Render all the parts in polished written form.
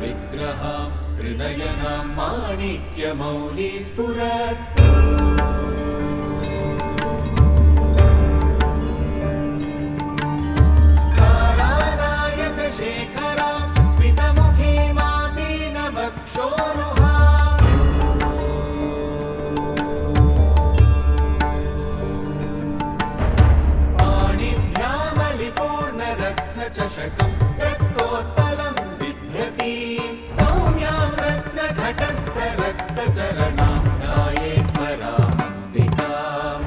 विग्रहा त्रिनयना माणिक्यमौली स्फुरत् तारानायकशेखरा स्मितमुखी मापीनवक्षोरुहा पाणिभ्यामलिपूर्णरत्नचषकं रक्तोत्पलं सौम्यां रत्नघटस्थरक्तचरणां ध्यायेत् परामम्बिकाम्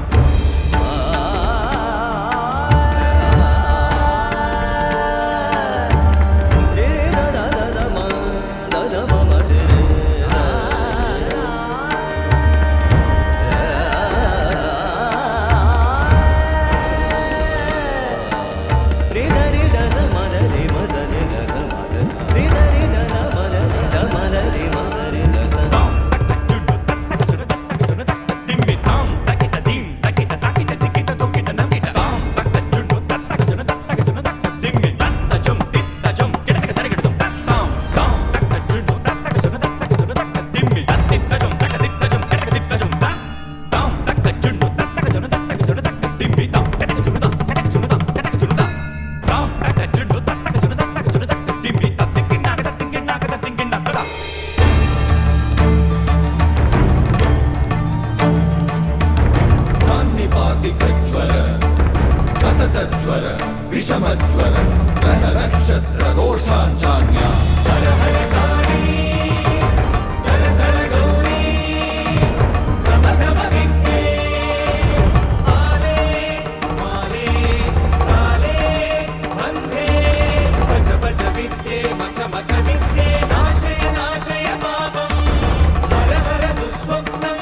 सततज्वर विषमज्वर ग्रह नक्षत्र दोषाञ्चान्या हर हर काली सर सर गौरी गम विद्ये आले माले काले बन्धे भज भज विद्ये मख मख विद्ये नाशय नाशय पापम् हर हर दुःस्वप्नं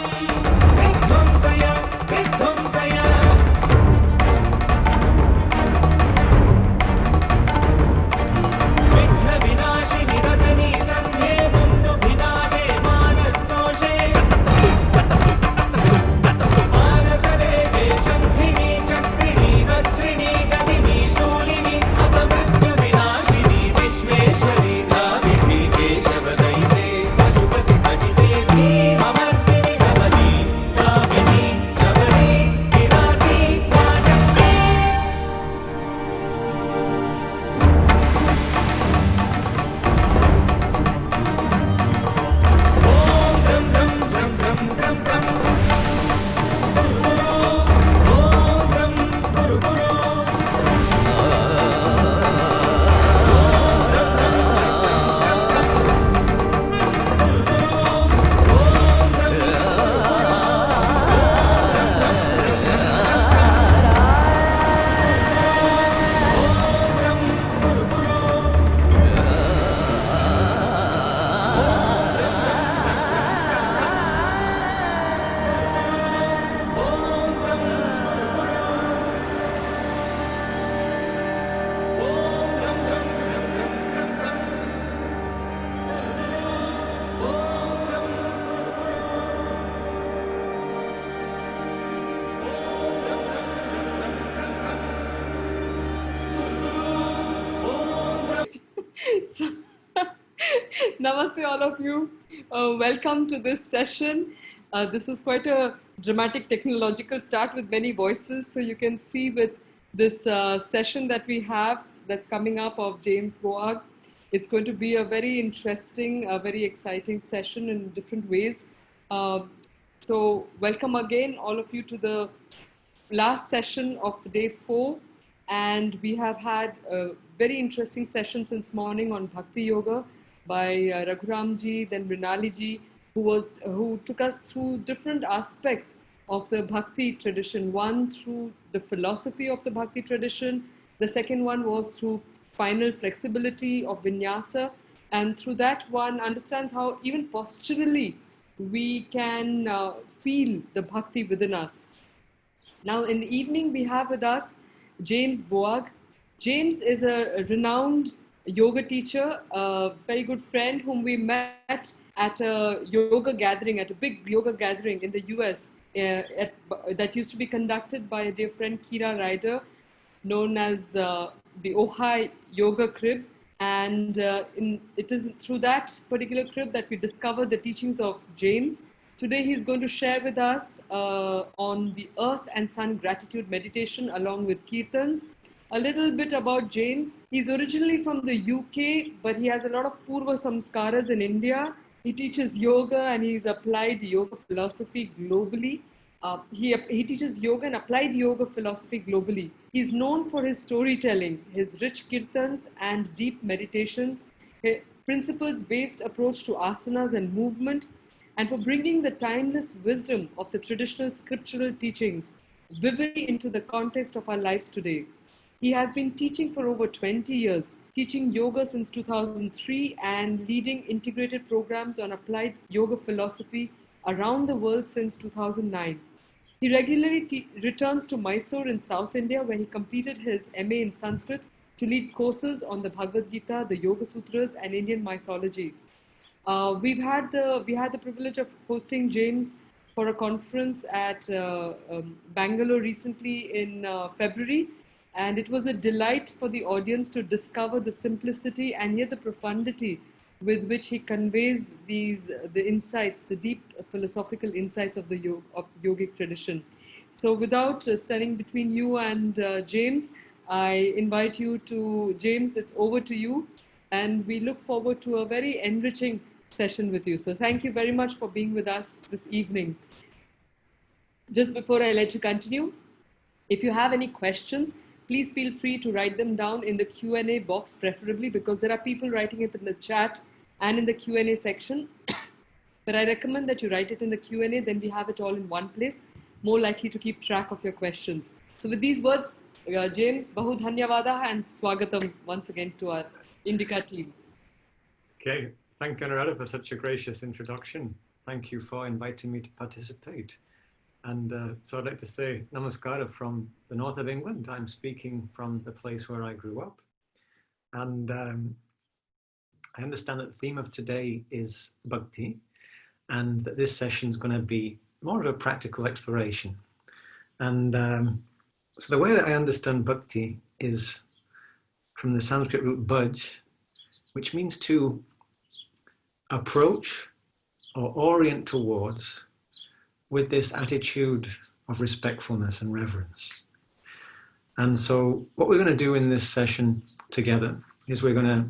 विध्वंसय विध्वंसय So, namaste all of you. Welcome to this session. This was quite a dramatic technological start with many voices. So you can see with this session that we have that's coming up of James Boag, it's going to be a very interesting, very exciting session in different ways. So welcome again all of you to the last session of the day 4. And we have had a very interesting session since morning on Bhakti Yoga by Raghuramji, then Mrinaliji, who took us through different aspects of the Bhakti tradition. One through the philosophy of the Bhakti tradition. The second one was through final flexibility of vinyasa. And through that one understands how even posturally we can feel the Bhakti within us. Now in the evening we have with us James Boag. James is a renowned yoga teacher, a very good friend whom we met at a yoga gathering, at a big yoga gathering in the US that used to be conducted by a dear friend, Kira Ryder, known as the Ojai Yoga Crib. And it is through that particular crib that we discovered the teachings of James. Today, he's going to share with us on the Earth and Sun Gratitude Meditation along with Kirtans. A little bit about James. He's originally from the UK, but he has a lot of Purva Samskaras in India. He teaches yoga and he's applied yoga philosophy globally. He teaches yoga and applied yoga philosophy globally. He's known for his storytelling, his rich kirtans and deep meditations, his principles-based approach to asanas and movement, and for bringing the timeless wisdom of the traditional scriptural teachings vividly into the context of our lives today. He has been teaching for over 20 years, teaching yoga since 2003 and leading integrated programs on applied yoga philosophy around the world since 2009. He regularly returns to Mysore in South India, where he completed his MA in Sanskrit to lead courses on the Bhagavad Gita, the Yoga Sutras, and Indian mythology. We had the privilege of hosting James for a conference at Bangalore recently in February, and it was a delight for the audience to discover the simplicity and yet the profundity with which he conveys the insights, the deep philosophical insights of the yogic tradition. So, without standing between you and James, I invite you to James. It's over to you, and we look forward to a very enriching session with you. So, thank you very much for being with us this evening. Just before I let you continue, if you have any questions, please feel free to write them down in the Q&A box, preferably, because there are people writing it in the chat and in the Q&A section. But I recommend that you write it in the Q&A, then we have it all in one place, more likely to keep track of your questions. So with these words, James, Bahu Dhanyavada and Swagatam once again to our Indica team. Okay, thank you, Anuradha, for such a gracious introduction. Thank you for inviting me to participate. And so I'd like to say namaskara from the north of England. I'm speaking from the place where I grew up. And I understand that the theme of today is bhakti, and that this session is going to be more of a practical exploration. And so the way that I understand bhakti is from the Sanskrit root bhaj, which means to approach or orient towards with this attitude of respectfulness and reverence. And so what we're going to do in this session together is we're going to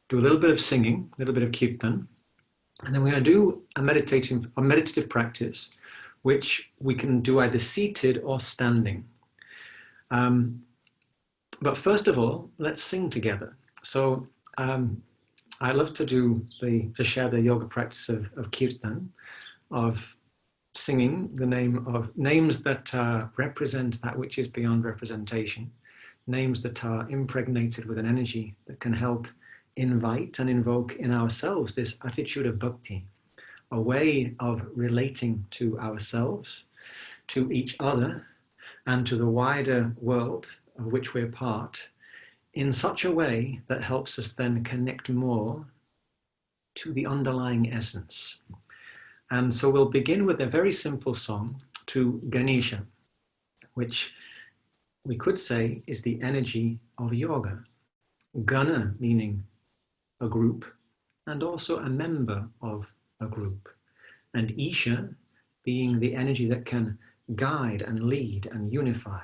do a little bit of singing, a little bit of kirtan, and then we're going to do a meditative practice, which we can do either seated or standing. But first of all, let's sing together. So I love to share the yoga practice of kirtan, of singing the names that represent that which is beyond representation, names that are impregnated with an energy that can help invite and invoke in ourselves this attitude of bhakti, a way of relating to ourselves, to each other, and to the wider world of which we're part, in such a way that helps us then connect more to the underlying essence. And so we'll begin with a very simple song to Ganesha, which we could say is the energy of yoga. Gana meaning a group, and also a member of a group. And Isha being the energy that can guide and lead and unify.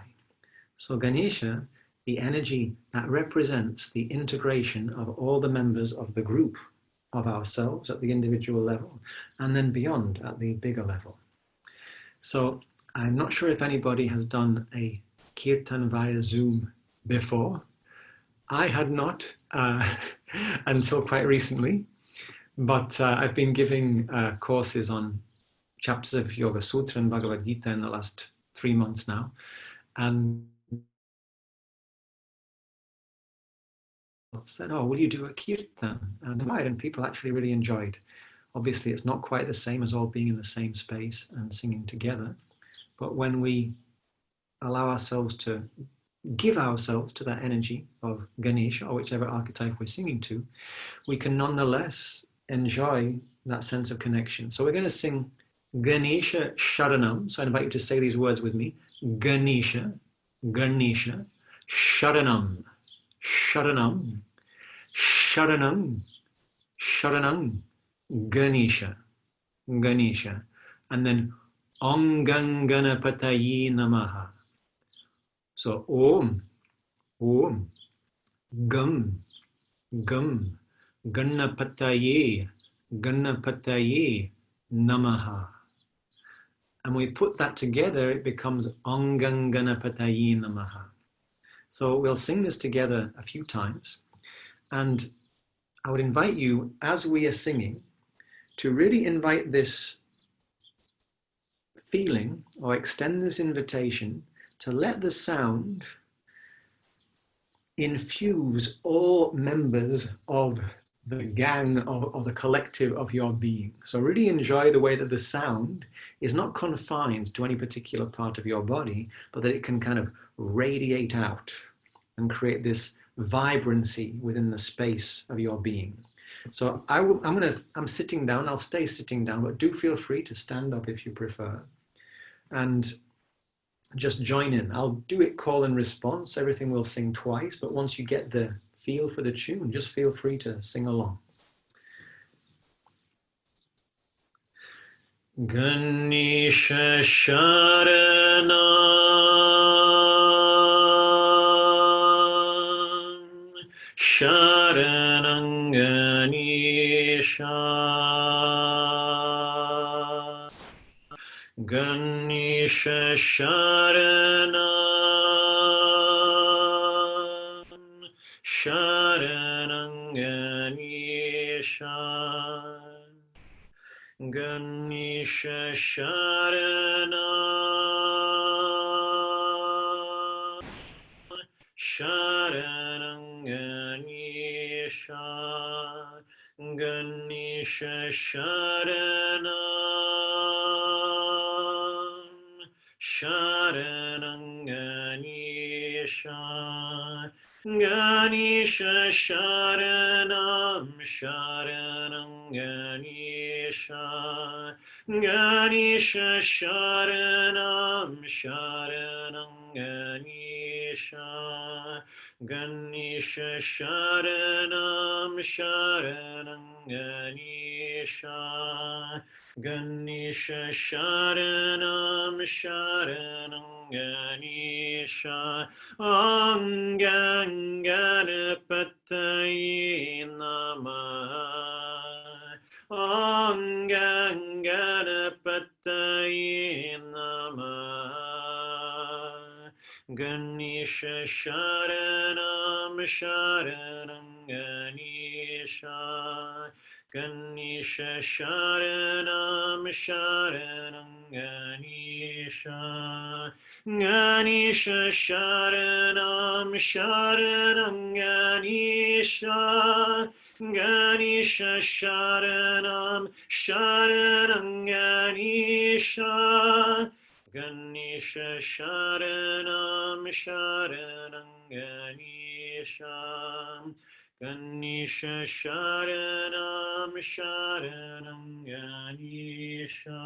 So Ganesha, the energy that represents the integration of all the members of the group, of ourselves at the individual level, and then beyond at the bigger level. So I'm not sure if anybody has done a kirtan via Zoom before. I had not until quite recently, but I've been giving courses on chapters of Yoga Sutra and Bhagavad Gita in the last 3 months now. And said, oh, will you do a kirtan? And people actually really enjoyed. Obviously, it's not quite the same as all being in the same space and singing together. But when we allow ourselves to give ourselves to that energy of Ganesha or whichever archetype we're singing to, we can nonetheless enjoy that sense of connection. So we're going to sing Ganesha Sharanam. So I invite you to say these words with me. Ganesha, Ganesha, Sharanam, Sharanam, Sharanam, Sharanam, Ganesha, Ganesha. And then Om Ganganapatayi Namaha. So Om, Om, Gam, Gam, Ganapataye, Ganapataye, Namaha. And we put that together, it becomes Om Ganganapataye Namaha. So we'll sing this together a few times. And I would invite you, as we are singing, to really invite this feeling or extend this invitation to let the sound infuse all members of the gang or the collective of your being. So really enjoy the way that the sound is not confined to any particular part of your body, but that it can kind of radiate out and create this vibrancy within the space of your being. So I'm sitting down, I'll stay sitting down, but do feel free to stand up if you prefer. And just join in. I'll do it call and response. Everything will sing twice, but once you get the feel for the tune, just feel free to sing along. Ganesha Sharanam, Sharanam Ganesha, Ganesha Sharanam, Sharanam Ganesha, Ganesha Sharanam, Sharanam Ganesha, Ganesha Sharanam, Sharanam Ganesha, Ganesha Sharanam, Sharanam Ganesha, Ganesha Sharanam, Sharanam Ganesha, Ganesha Sharanam, Sharanam Ganesha, Ganesha Sharanam, Sharanam Ganesha, Om Ganganapataye Namaha, Om Ganganapataye Namaha, Ganesha Sharanam, Sharanam Ganesha, Ganesha Sharanam, Sharanam Ganesha, Ganesha Sharanam, Sharanam Ganesha, Ganesha Sharanam, Sharanam Ganesha, Ganesha Sharanam, Sharanam Ganesha, Ganesha Sharanam, Sharanam Ganesha,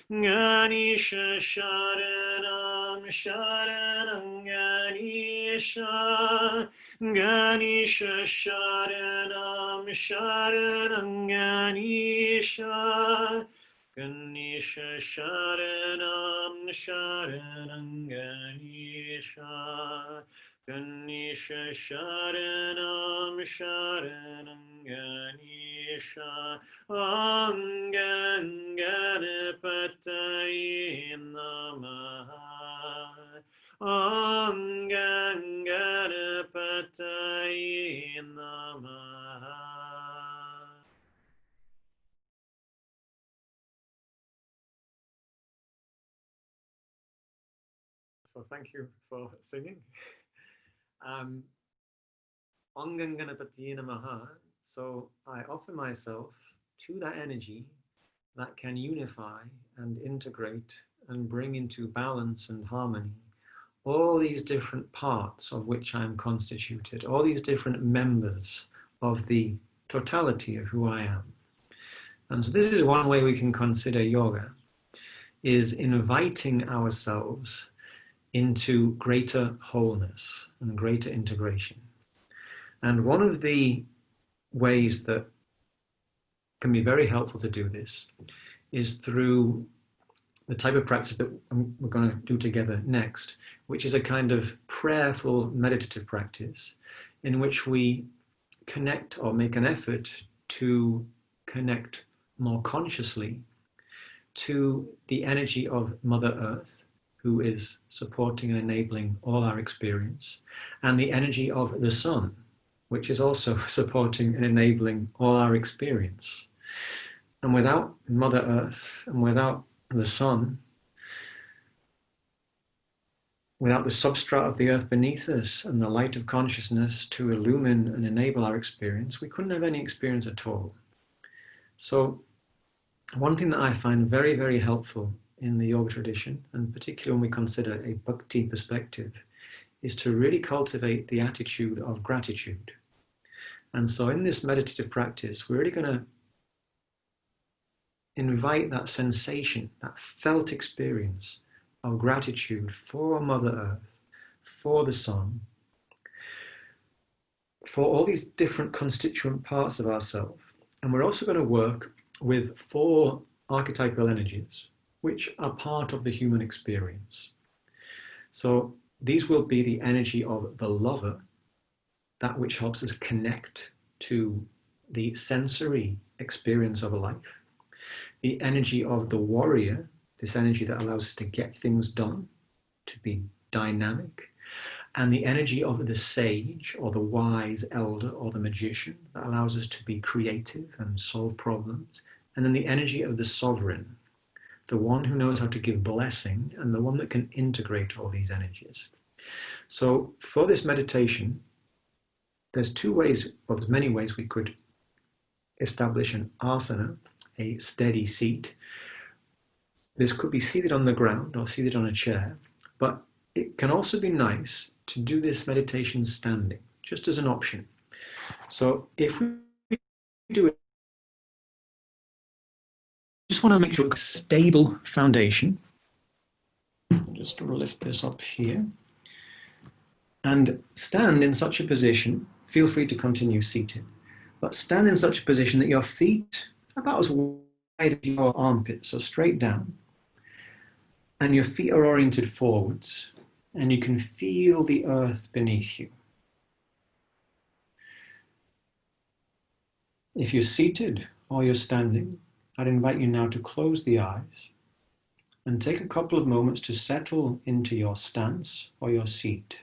Ganesha Sharanam, Sharanam Ganesha, Ganesha Sharanam, Sharanam Ganesha, Ganesha Sharanam, Sharanam Ganesha, Ganesha Sharanam, Sharanam Ganesha, Om Ganganapataye Namaha, Om Ganganapataye Namaha. So thank you for singing. Om Ganganapataye Namaha. So I offer myself to that energy that can unify and integrate and bring into balance and harmony all these different parts of which I'm constituted, all these different members of the totality of who I am. And so this is one way we can consider yoga, is inviting ourselves into greater wholeness and greater integration. And one of the ways that can be very helpful to do this is through the type of practice that we're going to do together next, which is a kind of prayerful meditative practice in which we connect or make an effort to connect more consciously to the energy of Mother Earth, who is supporting and enabling all our experience, and the energy of the Sun, which is also supporting and enabling all our experience. And without Mother Earth and without the Sun, without the substrate of the earth beneath us and the light of consciousness to illumine and enable our experience, we couldn't have any experience at all. So one thing that I find very, very helpful in the yoga tradition, and particularly when we consider a bhakti perspective, is to really cultivate the attitude of gratitude. And so in this meditative practice, we're really going to invite that sensation, that felt experience of gratitude for Mother Earth, for the Sun, for all these different constituent parts of ourselves. And we're also going to work with 4 archetypal energies, which are part of the human experience. So these will be the energy of the lover, that which helps us connect to the sensory experience of a life. The energy of the warrior, this energy that allows us to get things done, to be dynamic. And the energy of the sage or the wise elder or the magician that allows us to be creative and solve problems. And then the energy of the sovereign, the one who knows how to give blessing and the one that can integrate all these energies. So for this meditation, there's 2 ways, or there's many ways we could establish an asana, a steady seat. This could be seated on the ground or seated on a chair, but it can also be nice to do this meditation standing, just as an option. So if we do it, just want to make sure it's a stable foundation. Just lift this up here. And stand in such a position, feel free to continue seated, but stand in such a position that your feet are about as wide as your armpits, so straight down. And your feet are oriented forwards, and you can feel the earth beneath you. If you're seated or you're standing, I'd invite you now to close the eyes and take a couple of moments to settle into your stance or your seat.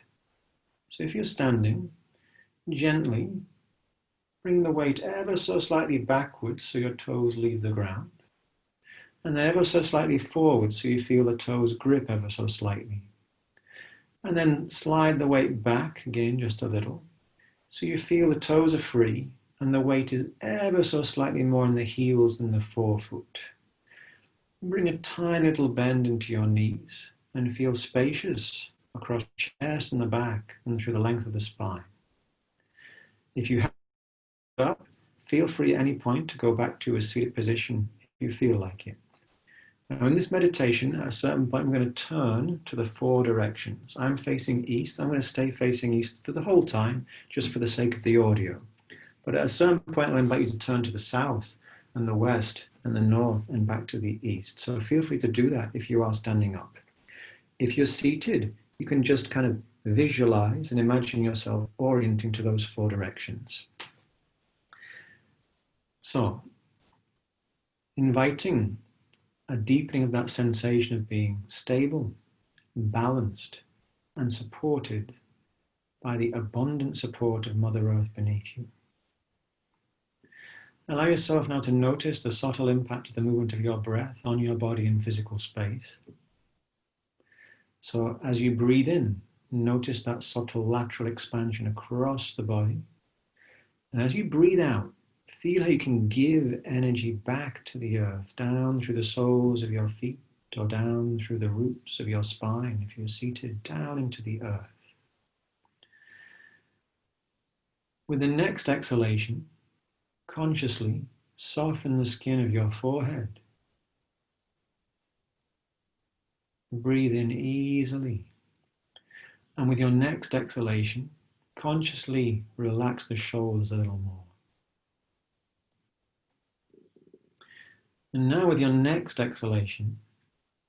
So if you're standing, gently bring the weight ever so slightly backwards so your toes leave the ground, and then ever so slightly forward so you feel the toes grip ever so slightly. And then slide the weight back again just a little so you feel the toes are free and the weight is ever so slightly more in the heels than the forefoot. Bring a tiny little bend into your knees and feel spacious across the chest and the back and through the length of the spine. If you have up, feel free at any point to go back to a seated position if you feel like it. Now in this meditation, at a certain point, I'm going to turn to the 4 directions. I'm facing east. I'm going to stay facing east for the whole time, just for the sake of the audio. But at a certain point, I'll invite you to turn to the south and the west and the north and back to the east. So feel free to do that if you are standing up. If you're seated, you can just kind of visualize and imagine yourself orienting to those 4 directions. So, inviting a deepening of that sensation of being stable, balanced, and supported by the abundant support of Mother Earth beneath you. Allow yourself now to notice the subtle impact of the movement of your breath on your body in physical space. So as you breathe in, notice that subtle lateral expansion across the body. And as you breathe out, feel how you can give energy back to the earth, down through the soles of your feet, or down through the roots of your spine if you're seated, down into the earth. With the next exhalation, consciously soften the skin of your forehead. Breathe in easily. And with your next exhalation, consciously relax the shoulders a little more. And now with your next exhalation,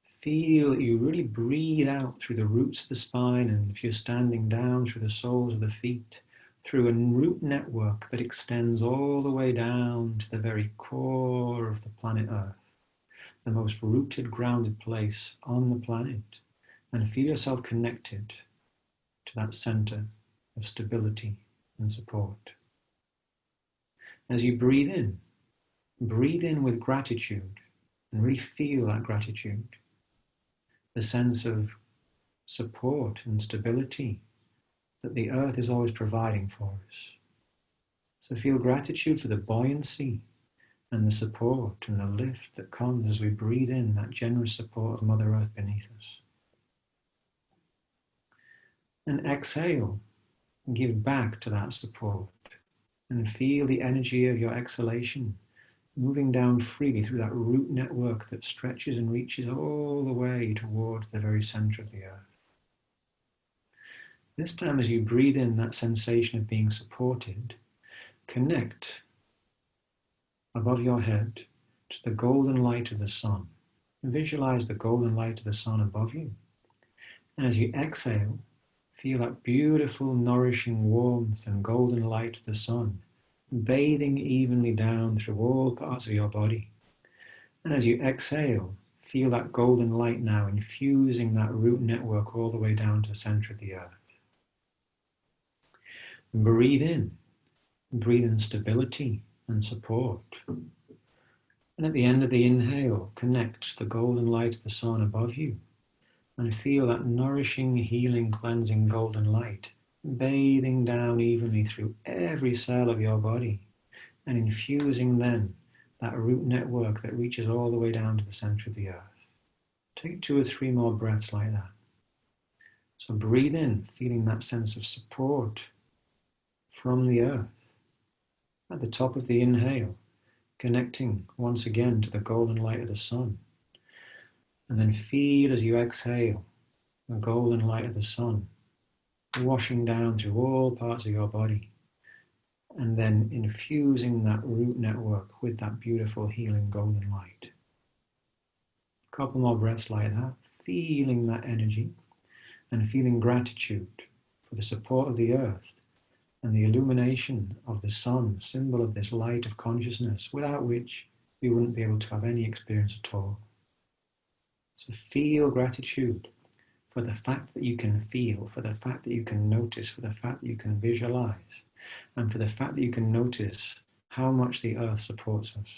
feel that you really breathe out through the roots of the spine, and if you're standing down, through the soles of the feet, through a root network that extends all the way down to the very core of the planet Earth, the most rooted, grounded place on the planet, and feel yourself connected to that center of stability and support. As you breathe in with gratitude, and really feel that gratitude, the sense of support and stability that the earth is always providing for us. So feel gratitude for the buoyancy and the support and the lift that comes as we breathe in that generous support of Mother Earth beneath us. And exhale, give back to that support, and feel the energy of your exhalation moving down freely through that root network that stretches and reaches all the way towards the very center of the earth. This time, as you breathe in that sensation of being supported, connect above your head to the golden light of the sun. Visualize the golden light of the sun above you. And as you exhale, feel that beautiful, nourishing warmth and golden light of the sun bathing evenly down through all parts of your body. And as you exhale, feel that golden light now infusing that root network all the way down to the center of the earth. And breathe in stability and support. And at the end of the inhale, connect the golden light of the sun above you and feel that nourishing, healing, cleansing golden light bathing down evenly through every cell of your body and infusing then that root network that reaches all the way down to the center of the earth. Take 2 or 3 more breaths like that. So breathe in, feeling that sense of support from the earth. At the top of the inhale, connecting once again to the golden light of the sun. And then feel as you exhale the golden light of the sun washing down through all parts of your body, and then infusing that root network with that beautiful healing golden light. A couple more breaths like that, feeling that energy and feeling gratitude for the support of the earth and the illumination of the sun, symbol of this light of consciousness, without which we wouldn't be able to have any experience at all. So feel gratitude for the fact that you can feel, for the fact that you can notice, for the fact that you can visualize, and for the fact that you can notice how much the earth supports us.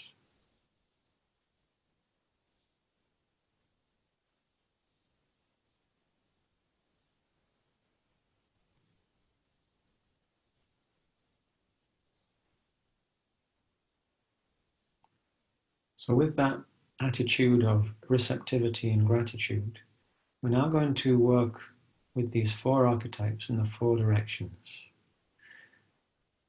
So with that attitude of receptivity and gratitude, we're now going to work with these 4 archetypes in the 4 directions.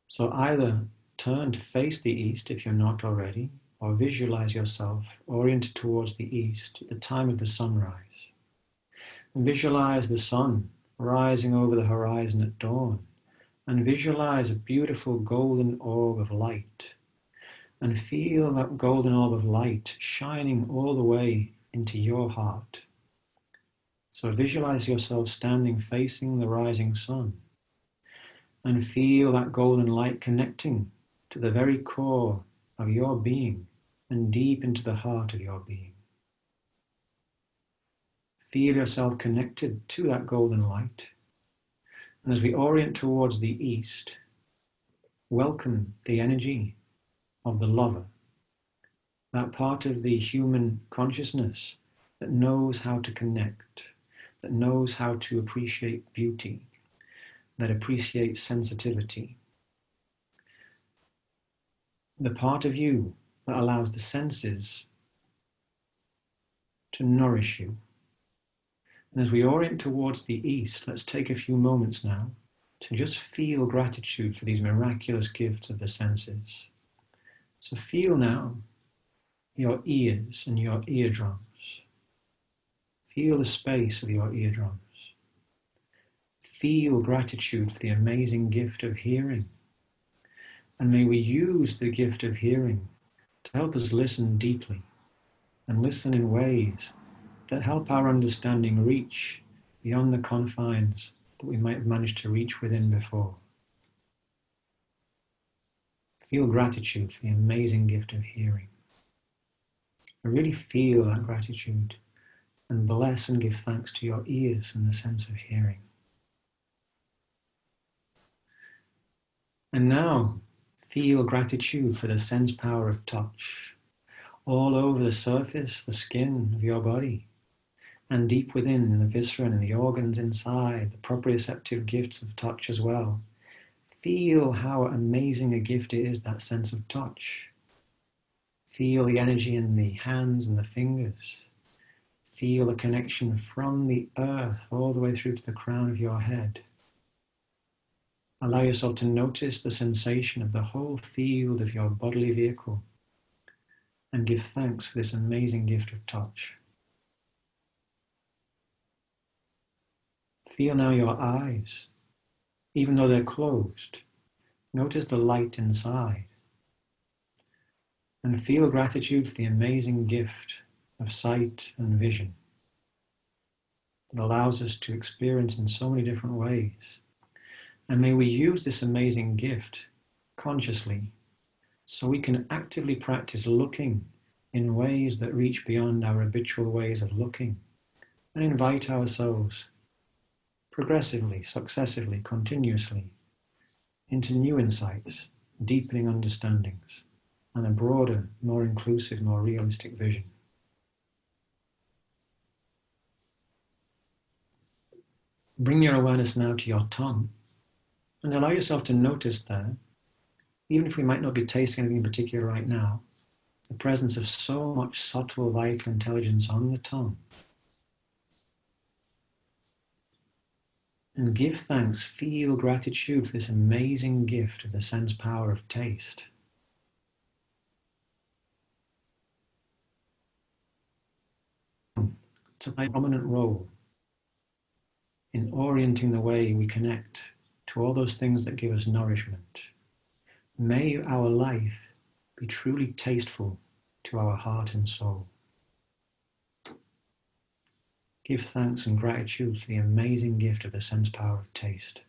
So either turn to face the east if you're not already, or visualize yourself oriented towards the east at the time of the sunrise. And visualize the sun rising over the horizon at dawn, and visualize a beautiful golden orb of light. And feel that golden orb of light shining all the way into your heart. So visualize yourself standing facing the rising sun and feel that golden light connecting to the very core of your being and deep into the heart of your being. Feel yourself connected to that golden light. And as we orient towards the east, welcome the energy of the lover, that part of the human consciousness that knows how to connect, that knows how to appreciate beauty, that appreciates sensitivity. The part of you that allows the senses to nourish you. And as we orient towards the east, let's take a few moments now to just feel gratitude for these miraculous gifts of the senses. So feel now your ears and your eardrums. Feel the space of your eardrums. Feel gratitude for the amazing gift of hearing. And may we use the gift of hearing to help us listen deeply and listen in ways that help our understanding reach beyond the confines that we might have managed to reach within before. Feel gratitude for the amazing gift of hearing. Really feel that gratitude and bless and give thanks to your ears and the sense of hearing. And now, feel gratitude for the sense power of touch all over the surface, the skin of your body, and deep within in the viscera and the organs inside, the proprioceptive gifts of touch as well. Feel how amazing a gift it is, that sense of touch. Feel the energy in the hands and the fingers. Feel a connection from the earth all the way through to the crown of your head. Allow yourself to notice the sensation of the whole field of your bodily vehicle and give thanks for this amazing gift of touch. Feel now your eyes, even though they're closed. Notice the light inside. And feel gratitude for the amazing gift of sight and vision. It allows us to experience in so many different ways. And may we use this amazing gift consciously so we can actively practice looking in ways that reach beyond our habitual ways of looking and invite ourselves progressively, successively, continuously into new insights, deepening understandings, and a broader, more inclusive, more realistic vision. Bring your awareness now to your tongue and allow yourself to notice there, even if we might not be tasting anything in particular right now, the presence of so much subtle, vital intelligence on the tongue. And give thanks, feel gratitude for this amazing gift of the sense power of taste. To play a prominent role in orienting the way we connect to all those things that give us nourishment. May our life be truly tasteful to our heart and soul. Give thanks and gratitude for the amazing gift of the sense power of taste.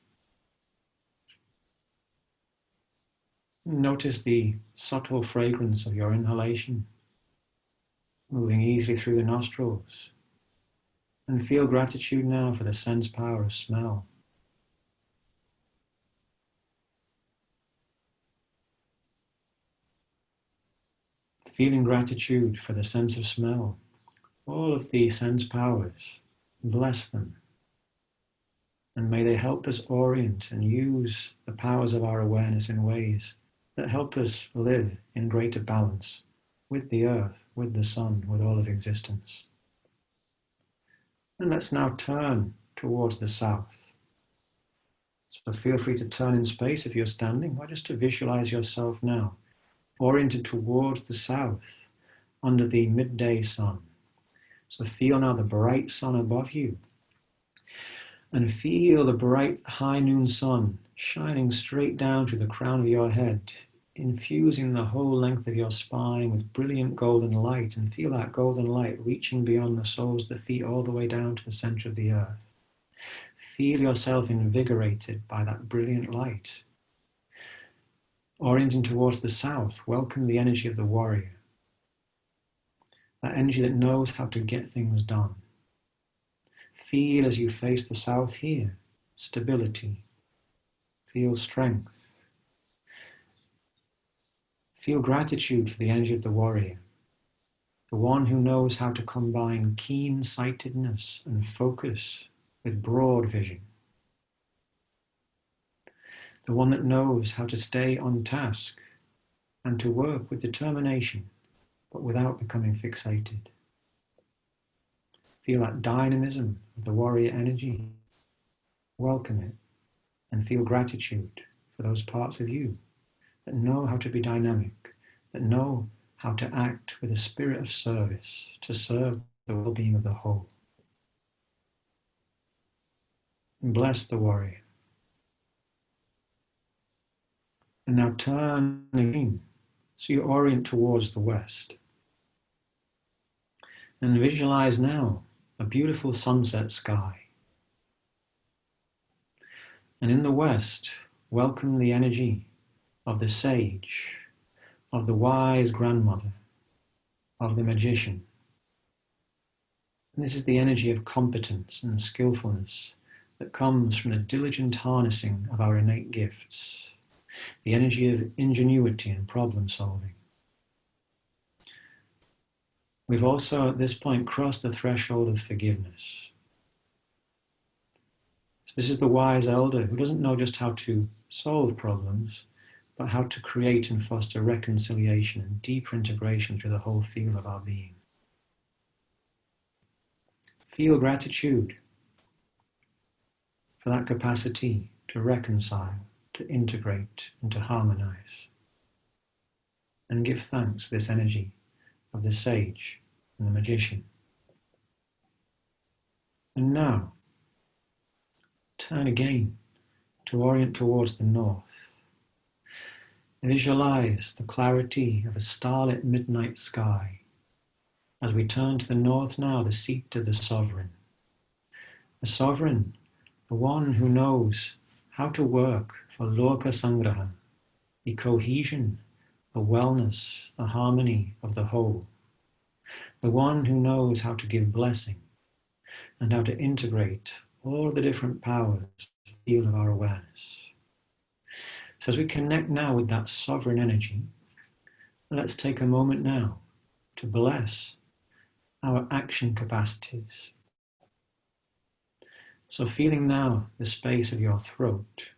Notice the subtle fragrance of your inhalation, moving easily through the nostrils. And feel gratitude now for the sense power of smell. Feeling gratitude for the sense of smell. All of the sense powers, bless them. And may they help us orient and use the powers of our awareness in ways that help us live in greater balance with the earth, with the sun, with all of existence. And let's now turn towards the south. So feel free to turn in space if you're standing, or just to visualize yourself now, oriented towards the south, under the midday sun. So feel now the bright sun above you, and feel the bright high noon sun shining straight down through the crown of your head, infusing the whole length of your spine with brilliant golden light, and feel that golden light reaching beyond the soles of the feet all the way down to the center of the earth. Feel yourself invigorated by that brilliant light. Orienting towards the south, welcome the energy of the warrior. That energy that knows how to get things done. Feel as you face the south here, stability. Feel strength. Feel gratitude for the energy of the warrior, the one who knows how to combine keen-sightedness and focus with broad vision. The one that knows how to stay on task and to work with determination, but without becoming fixated. Feel that dynamism of the warrior energy. Welcome it and feel gratitude for those parts of you that know how to be dynamic, that know how to act with a spirit of service to serve the well-being of the whole. And bless the warrior. And now turn again, so you orient towards the west. And visualize now a beautiful sunset sky. And in the west, welcome the energy of the sage, of the wise grandmother, of the magician. And this is the energy of competence and skillfulness that comes from the diligent harnessing of our innate gifts, the energy of ingenuity and problem solving. We've also at this point crossed the threshold of forgiveness. So this is the wise elder who doesn't know just how to solve problems, but how to create and foster reconciliation and deeper integration through the whole field of our being. Feel gratitude for that capacity to reconcile, to integrate, and to harmonize. And give thanks for this energy of the sage and the magician. And now, turn again to orient towards the north. Visualize the clarity of a starlit midnight sky. As we turn to the north now, the seat of the sovereign. The sovereign, the one who knows how to work for Loka Sangraha, the cohesion, the wellness, the harmony of the whole. The one who knows how to give blessing and how to integrate all the different powers of the field of our awareness. So as we connect now with that sovereign energy, let's take a moment now to bless our action capacities. So feeling now the space of your throat,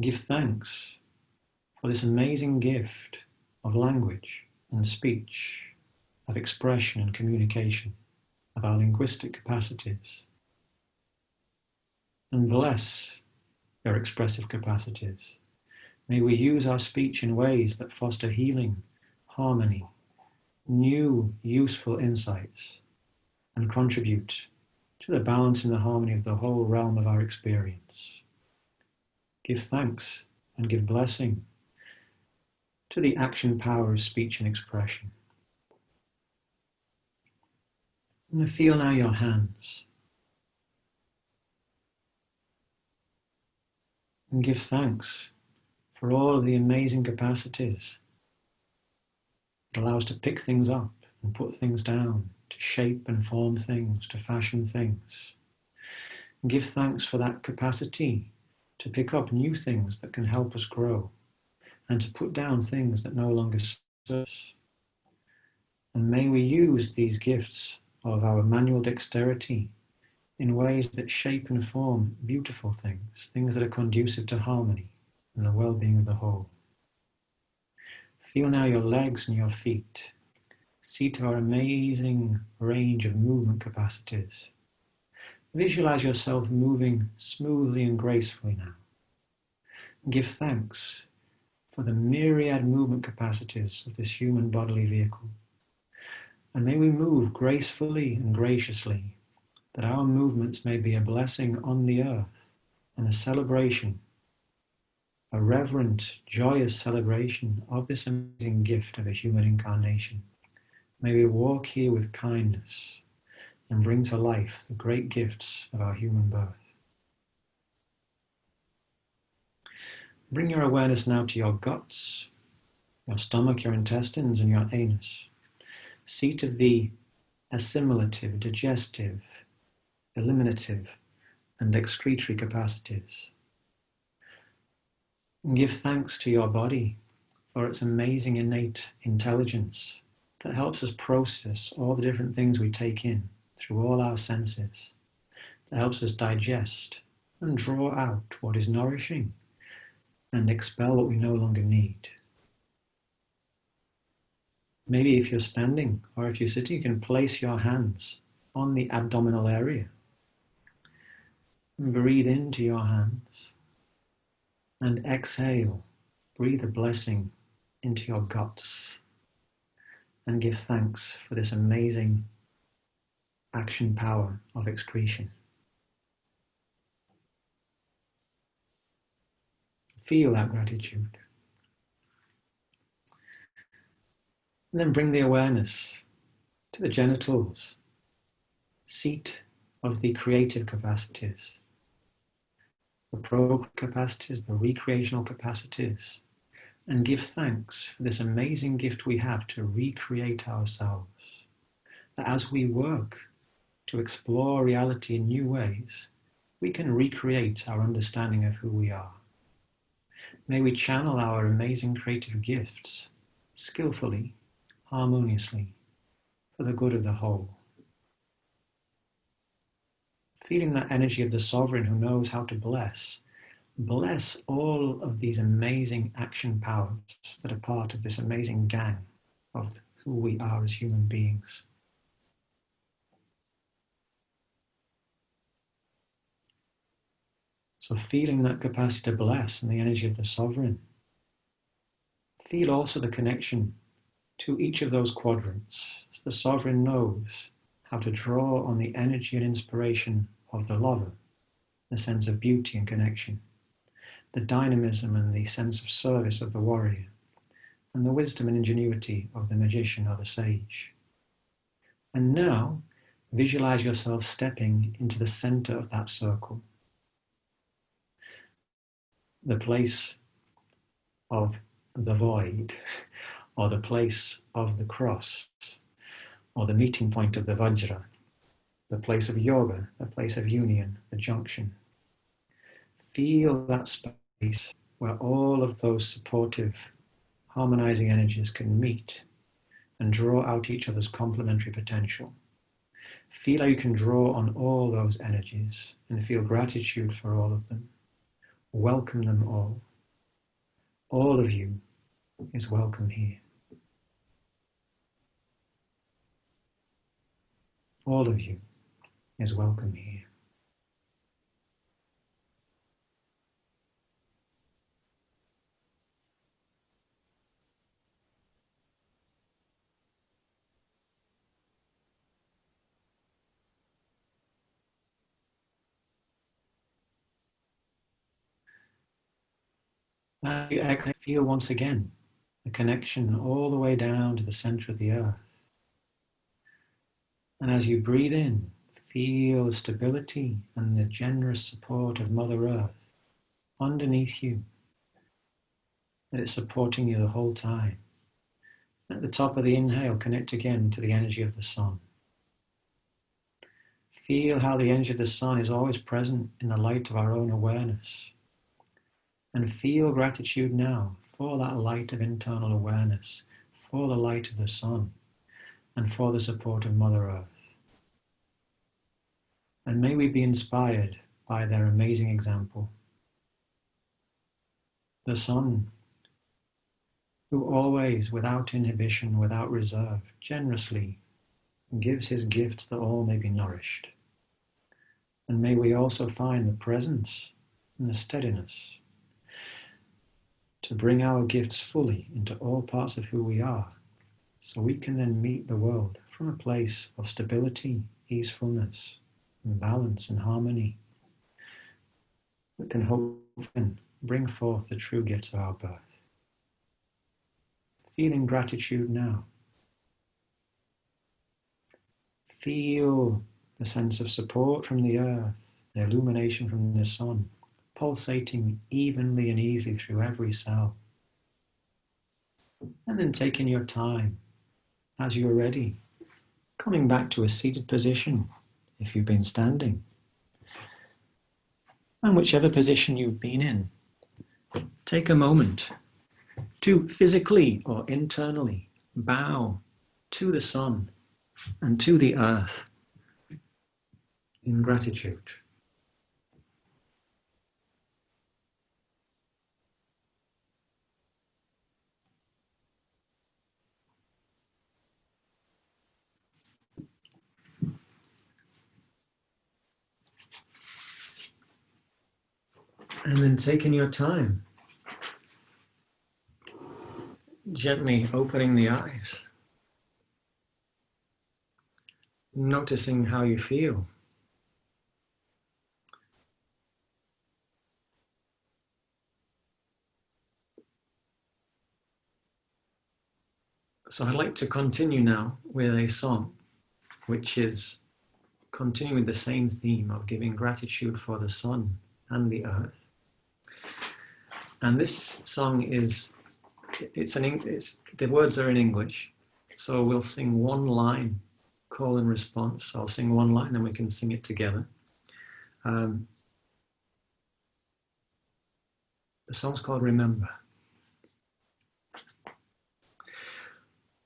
give thanks for this amazing gift of language and speech, of expression and communication, of our linguistic capacities. And bless their expressive capacities. May we use our speech in ways that foster healing, harmony, new, useful insights, and contribute to the balance and the harmony of the whole realm of our experience. Give thanks and give blessing to the action power of speech and expression. And feel now your hands. And give thanks for all of the amazing capacities it allows to pick things up and put things down, to shape and form things, to fashion things. And give thanks for that capacity to pick up new things that can help us grow and to put down things that no longer serve us. And may we use these gifts of our manual dexterity in ways that shape and form beautiful things, things that are conducive to harmony and the well-being of the whole. Feel now your legs and your feet, seat of our amazing range of movement capacities. Visualize yourself moving smoothly and gracefully now. Give thanks for the myriad movement capacities of this human bodily vehicle. And may we move gracefully and graciously, that our movements may be a blessing on the earth and a celebration, a reverent, joyous celebration of this amazing gift of a human incarnation. May we walk here with kindness and bring to life the great gifts of our human birth. Bring your awareness now to your guts, your stomach, your intestines, and your anus, seat of the assimilative, digestive, eliminative, and excretory capacities. And give thanks to your body for its amazing innate intelligence that helps us process all the different things we take in through all our senses, that helps us digest and draw out what is nourishing and expel what we no longer need. Maybe if you're standing or if you're sitting, you can place your hands on the abdominal area. And breathe into your hands and exhale. Breathe a blessing into your guts and give thanks for this amazing action power of excretion. Feel that gratitude. And then bring the awareness to the genitals, seat of the creative capacities, the pro capacities, the recreational capacities, and give thanks for this amazing gift we have to recreate ourselves. That as we work to explore reality in new ways, we can recreate our understanding of who we are. May we channel our amazing creative gifts skillfully, harmoniously, for the good of the whole. Feeling that energy of the sovereign who knows how to bless, bless all of these amazing action powers that are part of this amazing gang of who we are as human beings. So feeling that capacity to bless and the energy of the sovereign, feel also the connection to each of those quadrants. So the sovereign knows how to draw on the energy and inspiration of the lover, the sense of beauty and connection, the dynamism and the sense of service of the warrior, and the wisdom and ingenuity of the magician or the sage. And now, visualize yourself stepping into the center of that circle, the place of the void, or the place of the cross, or the meeting point of the Vajra, the place of yoga, the place of union, the junction. Feel that space where all of those supportive, harmonizing energies can meet and draw out each other's complementary potential. Feel how you can draw on all those energies and feel gratitude for all of them. Welcome them all. All of you is welcome here. All of you is welcome here. As you exhale, feel once again the connection all the way down to the center of the earth. And as you breathe in, feel the stability and the generous support of Mother Earth underneath you, that it's supporting you the whole time. At the top of the inhale, connect again to the energy of the sun. Feel how the energy of the sun is always present in the light of our own awareness. And feel gratitude now for that light of internal awareness, for the light of the sun, and for the support of Mother Earth. And may we be inspired by their amazing example. The sun, who always, without inhibition, without reserve, generously gives his gifts that all may be nourished. And may we also find the presence and the steadiness to bring our gifts fully into all parts of who we are, so we can then meet the world from a place of stability, easefulness, and balance and harmony that can hope and bring forth the true gifts of our birth. Feeling gratitude now. Feel the sense of support from the earth, the illumination from the sun, pulsating evenly and easily through every cell. And then taking your time, as you're ready, coming back to a seated position if you've been standing. And whichever position you've been in, take a moment to physically or internally bow to the sun and to the earth in gratitude. And then taking your time, gently opening the eyes, noticing how you feel. So I'd like to continue now with a song, which is continuing with the same theme of giving gratitude for the sun and the earth. And this song is, the words are in English. So we'll sing one line, call and response. I'll sing one line and we can sing it together. The song's called Remember.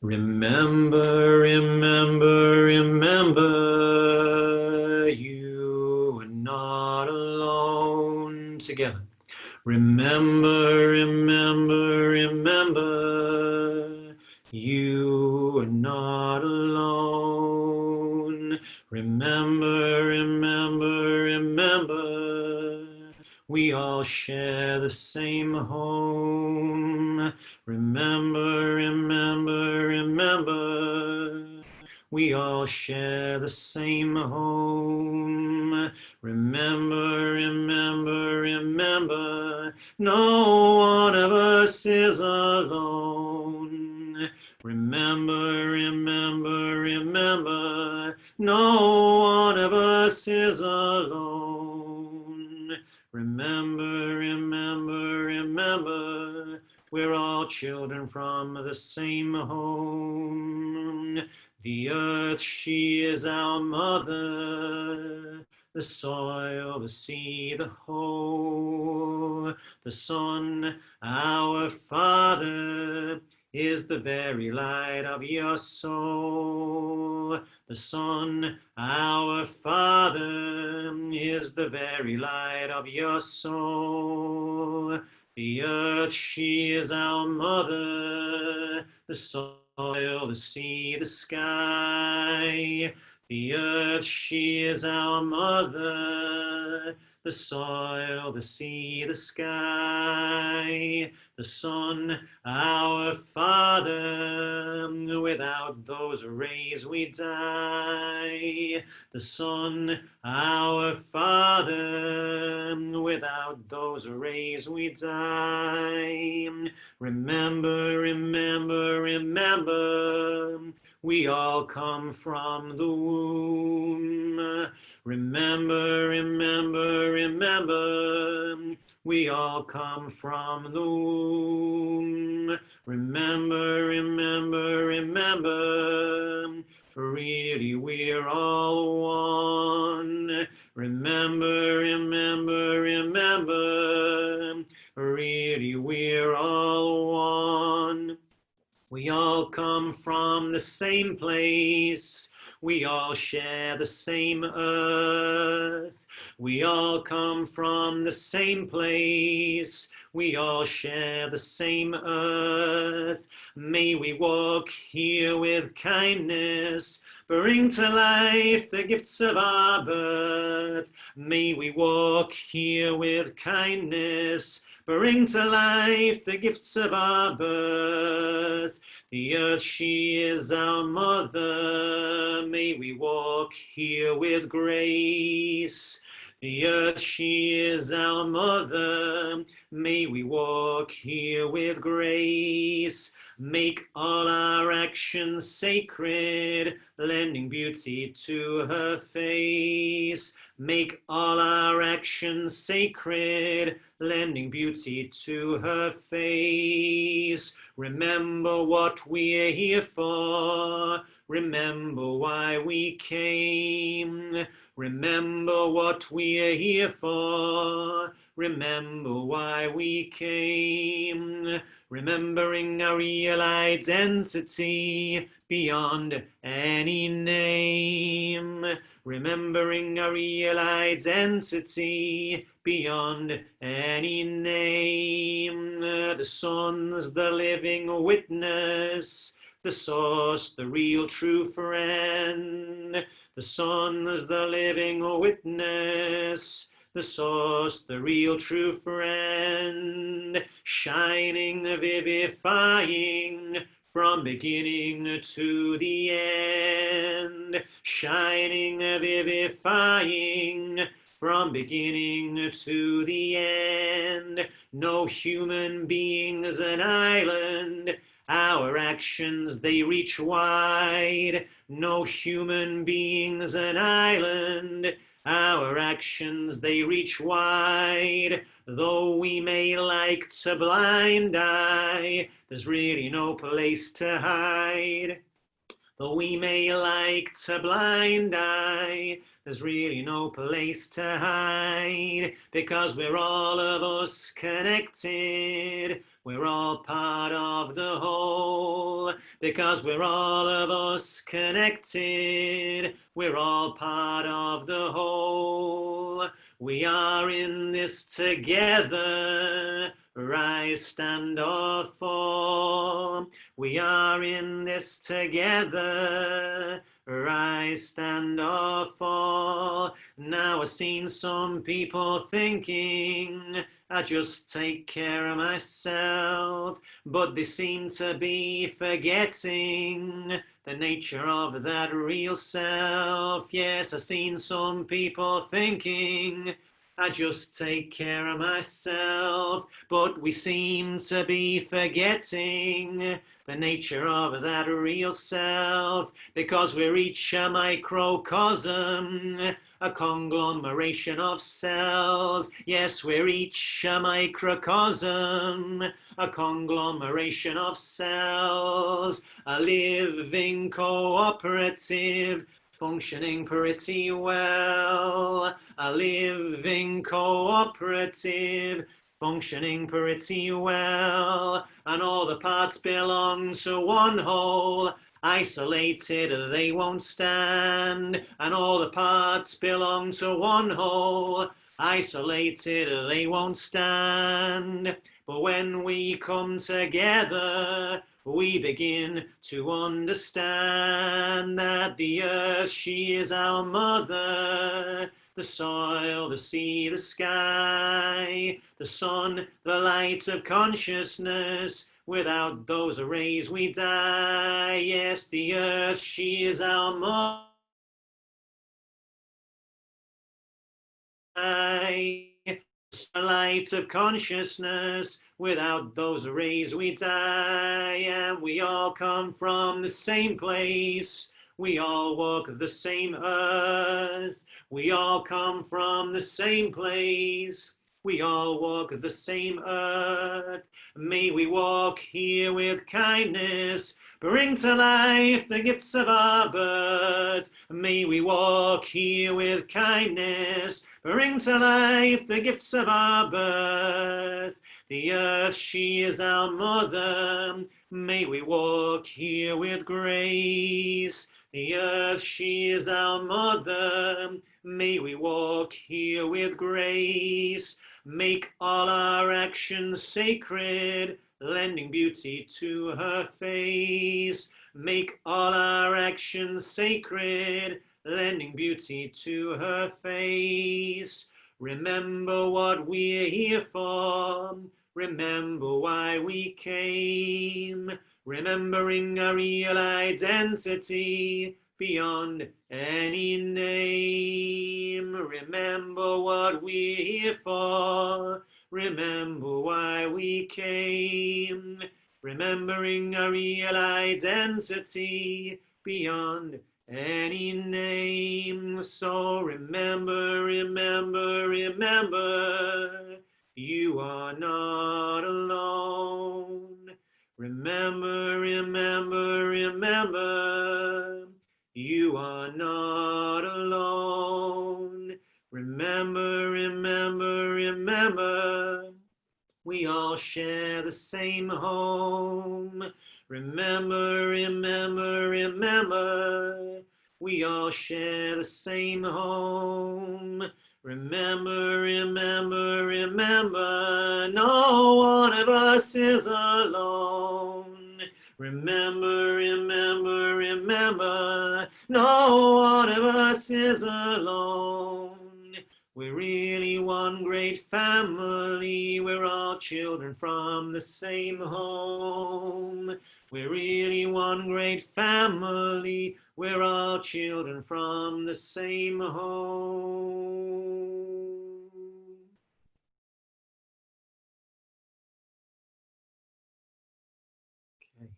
Remember, remember, remember, you are not alone. Together. Remember, remember, remember, you are not alone. Remember, remember, remember, we all share the same home. Remember, remember, remember, we all share the same home. Remember, remember, remember, no one of us is alone. Remember, remember, remember, no one of us is alone. Remember, remember, remember, we're all children from the same home. The earth, she is our mother. The soil, the sea, the whole. The sun, our father, is the very light of your soul. The sun, our father, is the very light of your soul. The earth, she is our mother. The soil, the sea, the sky. The earth, she is our mother. The soil, the sea, the sky. The sun, our father. Without those rays we die. The sun, our father. Without those rays we die. Remember, remember, remember, we all come from the womb. Remember, remember, remember, we all come from the womb. Remember, remember, remember, really we're all one. Remember, remember, remember, really we're all one. We all come from the same place. We all share the same earth. We all come from the same place. We all share the same earth. May we walk here with kindness, bring to life the gifts of our birth. May we walk here with kindness, bring to life the gifts of our birth. The earth, she is our mother. May we walk here with grace. The earth, she is our mother. May we walk here with grace. Make all our actions sacred, lending beauty to her face. Make all our actions sacred, lending beauty to her face. Remember what we're here for. Remember why we came. Remember what we're here for. Remember why we came. Remembering our real identity beyond any name. Remembering our real identity beyond any name. The sun's the living witness, the source, the real true friend. The sun's the living witness, the source, the real true friend, shining, vivifying, from beginning to the end, shining, vivifying, from beginning to the end. No human being's an island, our actions, they reach wide. No human being's an island, our actions, they reach wide. Though we may like to blind eye, there's really no place to hide. Though we may like to blind eye, there's really no place to hide, because we're all of us connected. We're all part of the whole, because we're all of us connected. We're all part of the whole. We are in this together, rise, stand, or fall. We are in this together, rise, stand, or fall. Now I've seen some people thinking I just take care of myself, but they seem to be forgetting the nature of that real self. Yes, I've seen some people thinking I just take care of myself, but we seem to be forgetting the nature of that real self, because we're each a microcosm, a conglomeration of cells. Yes, we're each a microcosm, a conglomeration of cells, a living cooperative, functioning pretty well, a living cooperative, functioning pretty well, and all the parts belong to one whole. Isolated, they won't stand, and all the parts belong to one whole. Isolated, they won't stand. But when we come together, we begin to understand that the earth, she is our mother. The soil, the sea, the sky, the sun, the light of consciousness. Without those rays we die. Yes, the earth, she is our mother. The light of consciousness. Without those rays we die. And we all come from the same place. We all walk the same earth. We all come from the same place. We all walk the same earth. May we walk here with kindness, bring to life the gifts of our birth. May we walk here with kindness, bring to life the gifts of our birth. The earth, she is our mother. May we walk here with grace. The earth, she is our mother. May we walk here with grace. Make all our actions sacred, lending beauty to her face. Make all our actions sacred, lending beauty to her face. Remember what we're here for. Remember why we came. Remembering our real identity beyond any name. Remember what we're here for. Remember why we came. Remembering our real identity beyond any name. So remember, remember, remember, you are not alone. Remember, remember, remember, you are not alone. Remember, remember, remember, we all share the same home. Remember, remember, remember, we all share the same home. Remember, remember, remember, no one of us is alone. Remember, remember, remember, no one of us is alone. We're really one great family. We're all children from the same home. We're really one great family. We're all children from the same home. Okay.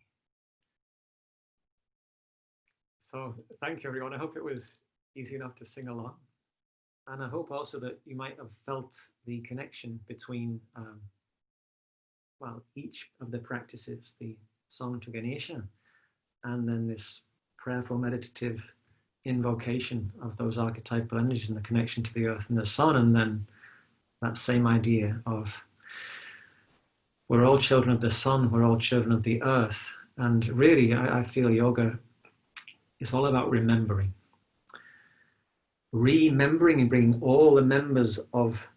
So thank you, everyone. I hope it was easy enough to sing along. And I hope also that you might have felt the connection between, well, each of the practices, the song to Ganesha, and then this prayerful meditative invocation of those archetypal energies and the connection to the earth and the sun, and then that same idea of we're all children of the sun, we're all children of the earth. And really, I feel yoga is all about remembering. Remembering and bringing all the members of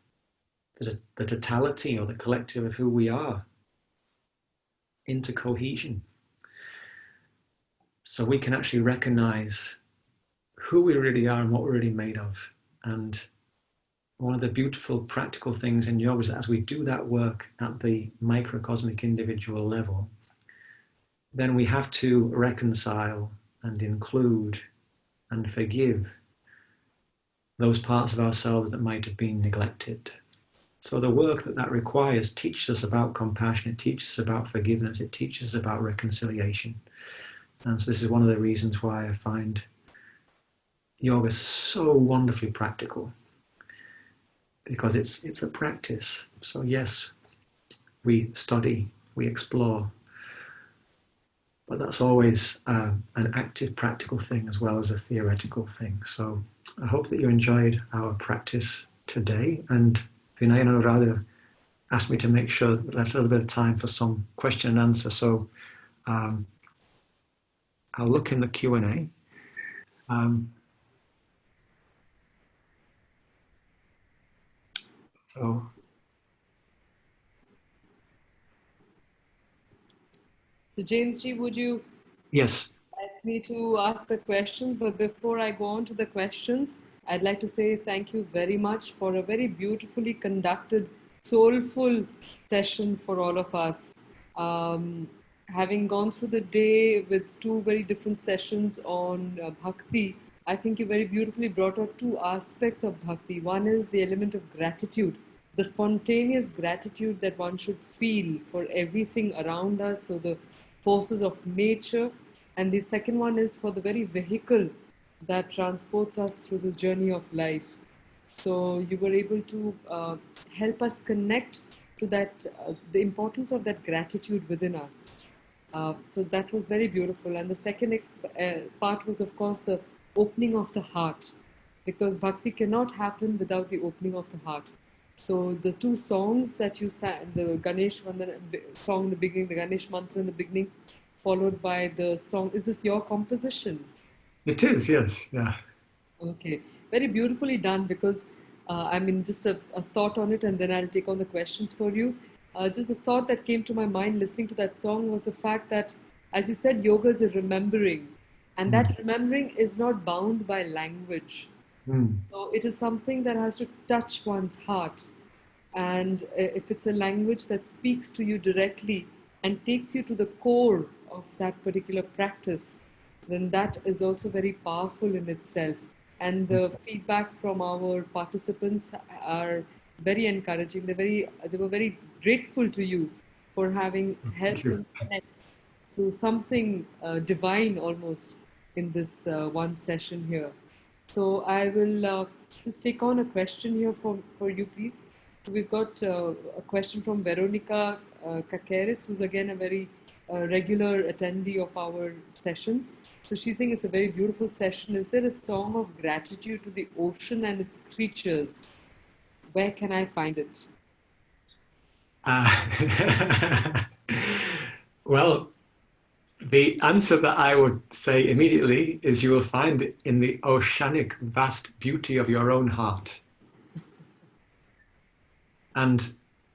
the totality or the collective of who we are into cohesion. So we can actually recognize who we really are and what we're really made of. And one of the beautiful practical things in yoga is that as we do that work at the microcosmic individual level, then we have to reconcile and include and forgive those parts of ourselves that might have been neglected. So the work that requires teaches us about compassion, it teaches us about forgiveness, it teaches us about reconciliation. And so this is one of the reasons why I find yoga so wonderfully practical, because it's a practice. So yes, we study, we explore, but that's always an active practical thing as well as a theoretical thing. So I hope that you enjoyed our practice today. And Vinay and Anuradha asked me to make sure that we left a little bit of time for some question and answer. So I'll look in the Q&A. So James G, would you yes. like me to ask the questions? But before I go on to the questions, I'd like to say thank you very much for a very beautifully conducted, soulful session for all of us. Having gone through the day with two very different sessions on bhakti, I think you very beautifully brought out two aspects of bhakti. One is the element of gratitude, the spontaneous gratitude that one should feel for everything around us, so the forces of nature. And the second one is for the very vehicle that transports us through this journey of life. So you were able to help us connect to that, the importance of that gratitude within us. So that was very beautiful. And the second part was, of course, the opening of the heart, because bhakti cannot happen without the opening of the heart. So the two songs that you sang, the Ganesh song in the beginning, the Ganesh mantra in the beginning, followed by the song, is this your composition? It is, yes, yeah. Okay, very beautifully done, because I mean, just a thought on it, and then I'll take on the questions for you. Just the thought that came to my mind listening to that song was the fact that, as you said, yoga is a remembering, and that remembering is not bound by language. So it is something that has to touch one's heart. And if it's a language that speaks to you directly and takes you to the core of that particular practice, then that is also very powerful in itself. And the feedback from our participants are very encouraging. They were very grateful to you for having helped them connect to something divine almost in this one session here. So I will just take on a question here for you, please. So we've got a question from Veronica Kakeris, who's again a very regular attendee of our sessions. So she's saying it's a very beautiful session. Is there a song of gratitude to the ocean and its creatures? Where can I find it? Well, the answer that I would say immediately is you will find it in the oceanic vast beauty of your own heart. And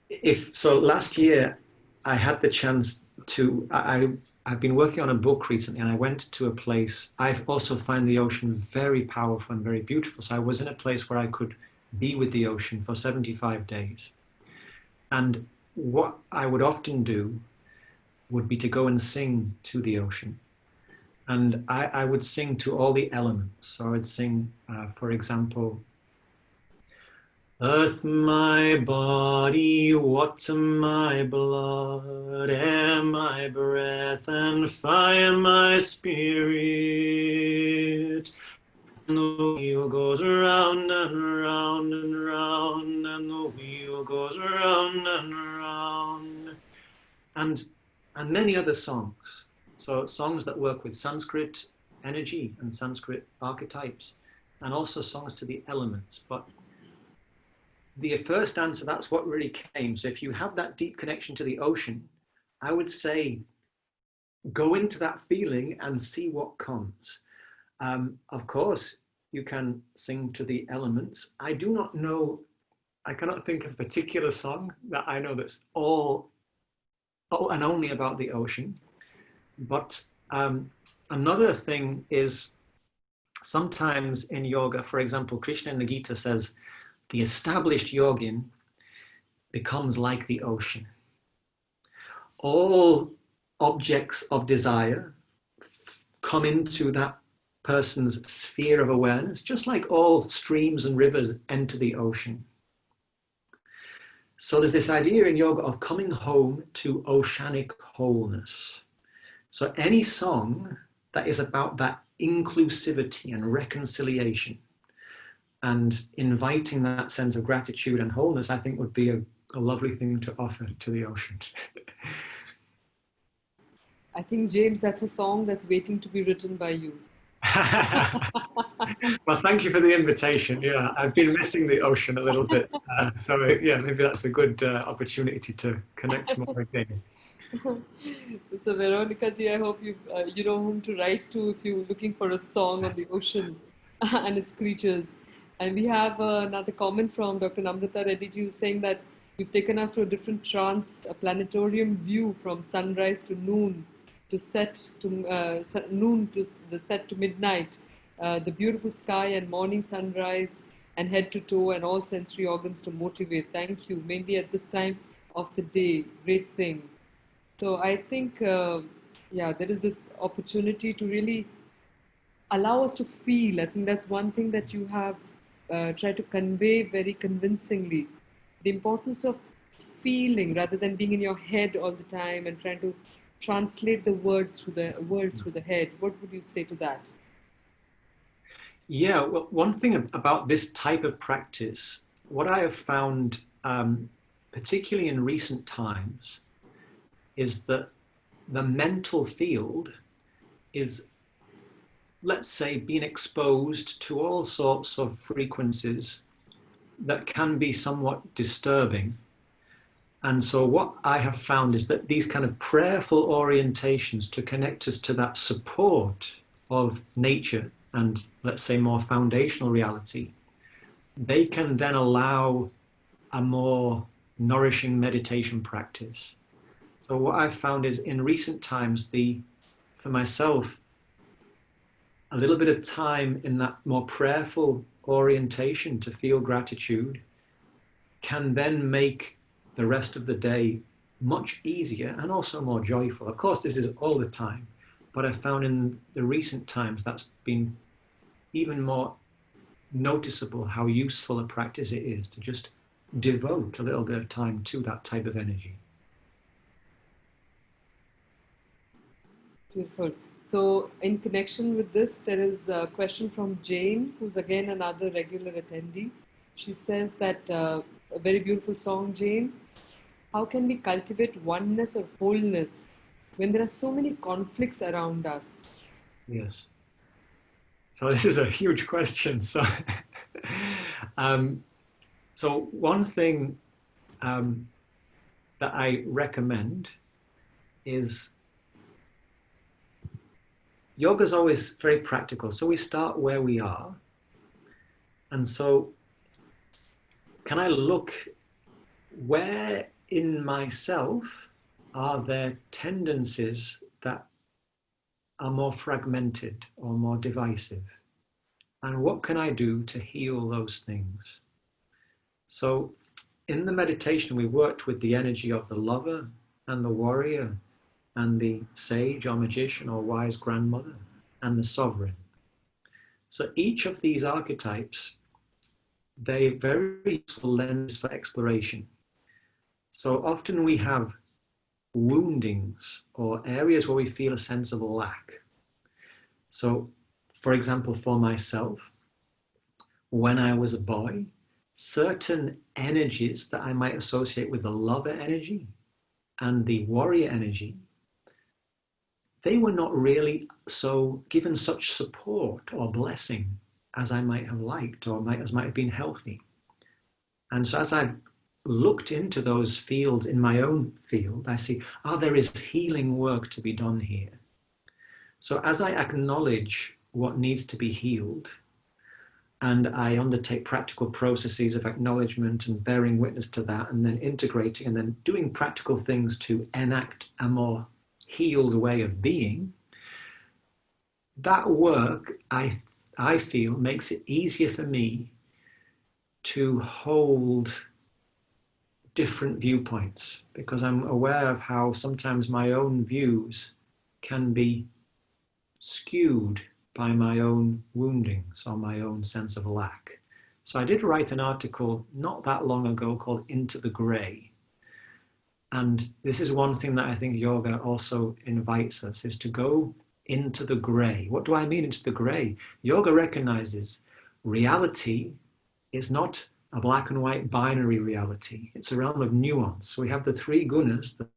if so, last year I had the chance to, I've been working on a book recently, and I went to a place. I've also find the ocean very powerful and very beautiful. So I was in a place where I could be with the ocean for 75 days. And what I would often do would be to go and sing to the ocean. And I would sing to all the elements. So I would sing, for example, earth my body, water my blood, air my breath, and fire my spirit. And the wheel goes round and round and round, and the wheel goes round and round. And many other songs. So songs that work with Sanskrit energy and Sanskrit archetypes, and also songs to the elements. But the first answer, that's what really came. So if you have that deep connection to the ocean, I would say go into that feeling and see what comes. Of course, you can sing to the elements. I do not know, I cannot think of a particular song that I know that's all and only about the ocean. But another thing is sometimes in yoga, for example, Krishna in the Gita says, the established yogin becomes like the ocean. All objects of desire come into that person's sphere of awareness, just like all streams and rivers enter the ocean. So there's this idea in yoga of coming home to oceanic wholeness. So any song that is about that inclusivity and reconciliation and inviting that sense of gratitude and wholeness, I think would be a lovely thing to offer to the ocean. I think, James, that's a song that's waiting to be written by you. Well, thank you for the invitation. Yeah, I've been missing the ocean a little bit. So yeah, maybe that's a good opportunity to connect more again. So Veronica ji, I hope you know whom to write to if you're looking for a song on the ocean and its creatures. And we have another comment from Dr. Namrata Reddy ji, who's saying that you've taken us to a different trance, a planetarium view from sunrise to noon, to set to noon to the set to midnight, the beautiful sky and morning sunrise, and head to toe and all sensory organs to motivate. Thank you. Mainly at this time of the day. Great thing. So I think, yeah, there is this opportunity to really allow us to feel. I think that's one thing that you have tried to convey very convincingly. The importance of feeling rather than being in your head all the time and trying to translate the world through the head. What would you say to that? Yeah, well, one thing about this type of practice, what I have found, particularly in recent times, is that the mental field is, let's say, being exposed to all sorts of frequencies that can be somewhat disturbing. And so what I have found is that these kind of prayerful orientations to connect us to that support of nature and, let's say, more foundational reality, they can then allow a more nourishing meditation practice. So what I've found is in recent times, for myself, a little bit of time in that more prayerful orientation to feel gratitude can then make the rest of the day much easier and also more joyful. Of course, this is all the time, but I found in the recent times that's been even more noticeable how useful a practice it is to just devote a little bit of time to that type of energy. Beautiful. So in connection with this, there is a question from Jane, who's again another regular attendee. She says that, a very beautiful song, Jane. How can we cultivate oneness or wholeness when there are so many conflicts around us? Yes. So this is a huge question. So, so one thing that I recommend is yoga is always very practical. So we start where we are. And so can I look where in myself are there tendencies that are more fragmented or more divisive? And what can I do to heal those things? So in the meditation, we worked with the energy of the lover and the warrior and the sage or magician or wise grandmother and the sovereign. So each of these archetypes, they're very useful lenses for exploration. So often we have woundings or areas where we feel a sense of lack. So, for example, for myself, when I was a boy, certain energies that I might associate with the lover energy and the warrior energy, they were not really so given such support or blessing as I might have liked or might have been healthy. And so as I've looked into those fields in my own field, I see, there is healing work to be done here. So as I acknowledge what needs to be healed, and I undertake practical processes of acknowledgement and bearing witness to that, and then integrating and then doing practical things to enact a more healed way of being, that work, I feel, makes it easier for me to hold different viewpoints, because I'm aware of how sometimes my own views can be skewed by my own woundings or my own sense of lack. So I did write an article not that long ago called Into the Grey. And this is one thing that I think yoga also invites us, is to go into the grey. What do I mean into the grey? Yoga recognizes reality is not a black and white binary reality. It's a realm of nuance. So we have the three gunas, the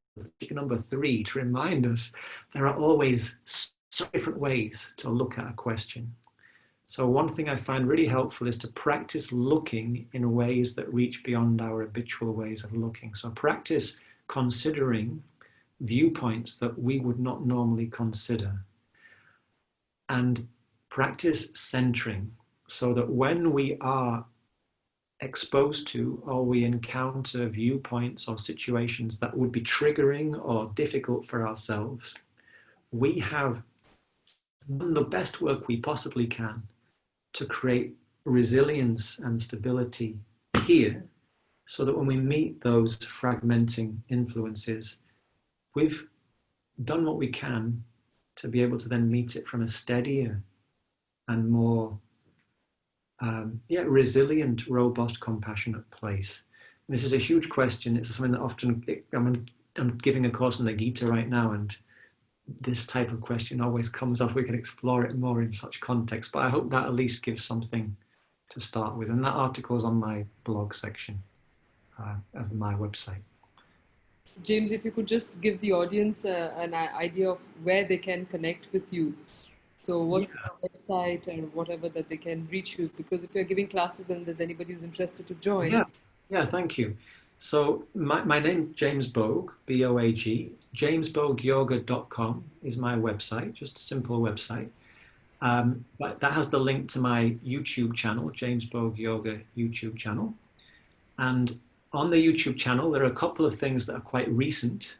number 3, to remind us there are always so different ways to look at a question. So one thing I find really helpful is to practice looking in ways that reach beyond our habitual ways of looking. So practice considering viewpoints that we would not normally consider. And practice centering, so that when we are exposed to or we encounter viewpoints or situations that would be triggering or difficult for ourselves, we have done the best work we possibly can to create resilience and stability here, so that when we meet those fragmenting influences, we've done what we can to be able to then meet it from a steadier and more resilient, robust, compassionate place. And this is a huge question. It's something that often, I'm giving a course on the Gita right now, and this type of question always comes up. We can explore it more in such context, but I hope that at least gives something to start with. And that article is on my blog section of my website. James, if you could just give the audience an idea of where they can connect with you. So what's the website and whatever that they can reach you? Because if you're giving classes and there's anybody who's interested to join. Yeah, thank you. So my name, James Boag, B-O-A-G, jamesboagyoga.com is my website, just a simple website. But that has the link to my YouTube channel, James Boag Yoga YouTube channel. And on the YouTube channel, there are a couple of things that are quite recent.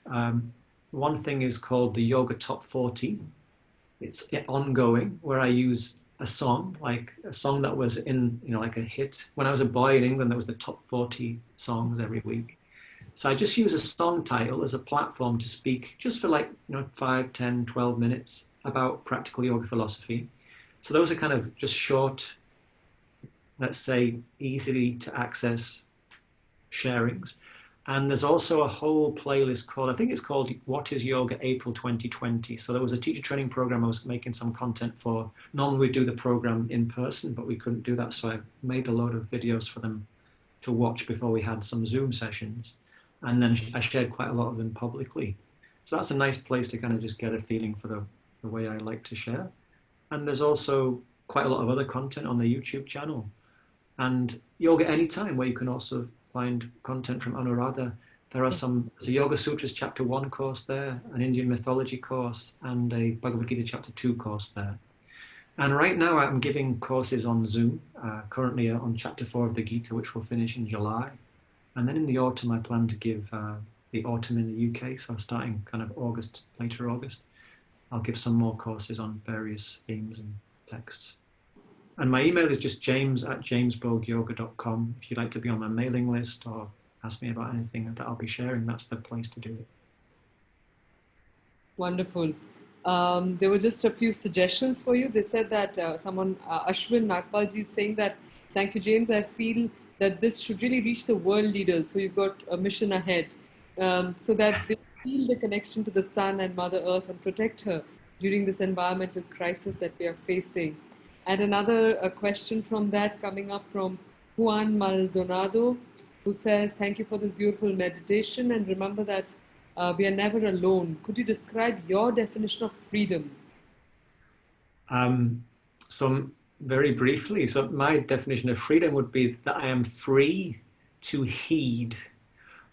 One thing is called the Yoga Top 40. It's ongoing, where I use a song that was in, like a hit. When I was a boy in England, there was the top 40 songs every week. So I just use a song title as a platform to speak just for 5, 10, 12 minutes about practical yoga philosophy. So those are kind of just short, let's say, easily to access sharings. And there's also a whole playlist called, I think it's called What is Yoga April 2020. So there was a teacher training program I was making some content for. Normally we do the program in person, but we couldn't do that. So I made a load of videos for them to watch before we had some Zoom sessions. And then I shared quite a lot of them publicly. So that's a nice place to kind of just get a feeling for the way I like to share. And there's also quite a lot of other content on the YouTube channel. And Yoga Anytime, where you can also find content from Anuradha. There's a Yoga Sutras Chapter 1 course there, an Indian mythology course, and a Bhagavad Gita Chapter 2 course there. And right now I'm giving courses on Zoom, currently on Chapter 4 of the Gita, which will finish in July. And then in the autumn, I plan to give the autumn in the UK, so starting kind of later August, I'll give some more courses on various themes and texts. And my email is just james@jamesboagyoga.com. If you'd like to be on my mailing list or ask me about anything that I'll be sharing, that's the place to do it. Wonderful. There were just a few suggestions for you. They said that Ashwin Nagpalji is saying that, thank you, James. I feel that this should really reach the world leaders. So you've got a mission ahead, so that they feel the connection to the sun and Mother Earth and protect her during this environmental crisis that we are facing. And another question from that coming up from Juan Maldonado, who says, thank you for this beautiful meditation, and remember that we are never alone. Could you describe your definition of freedom? So very briefly, so my definition of freedom would be that I am free to heed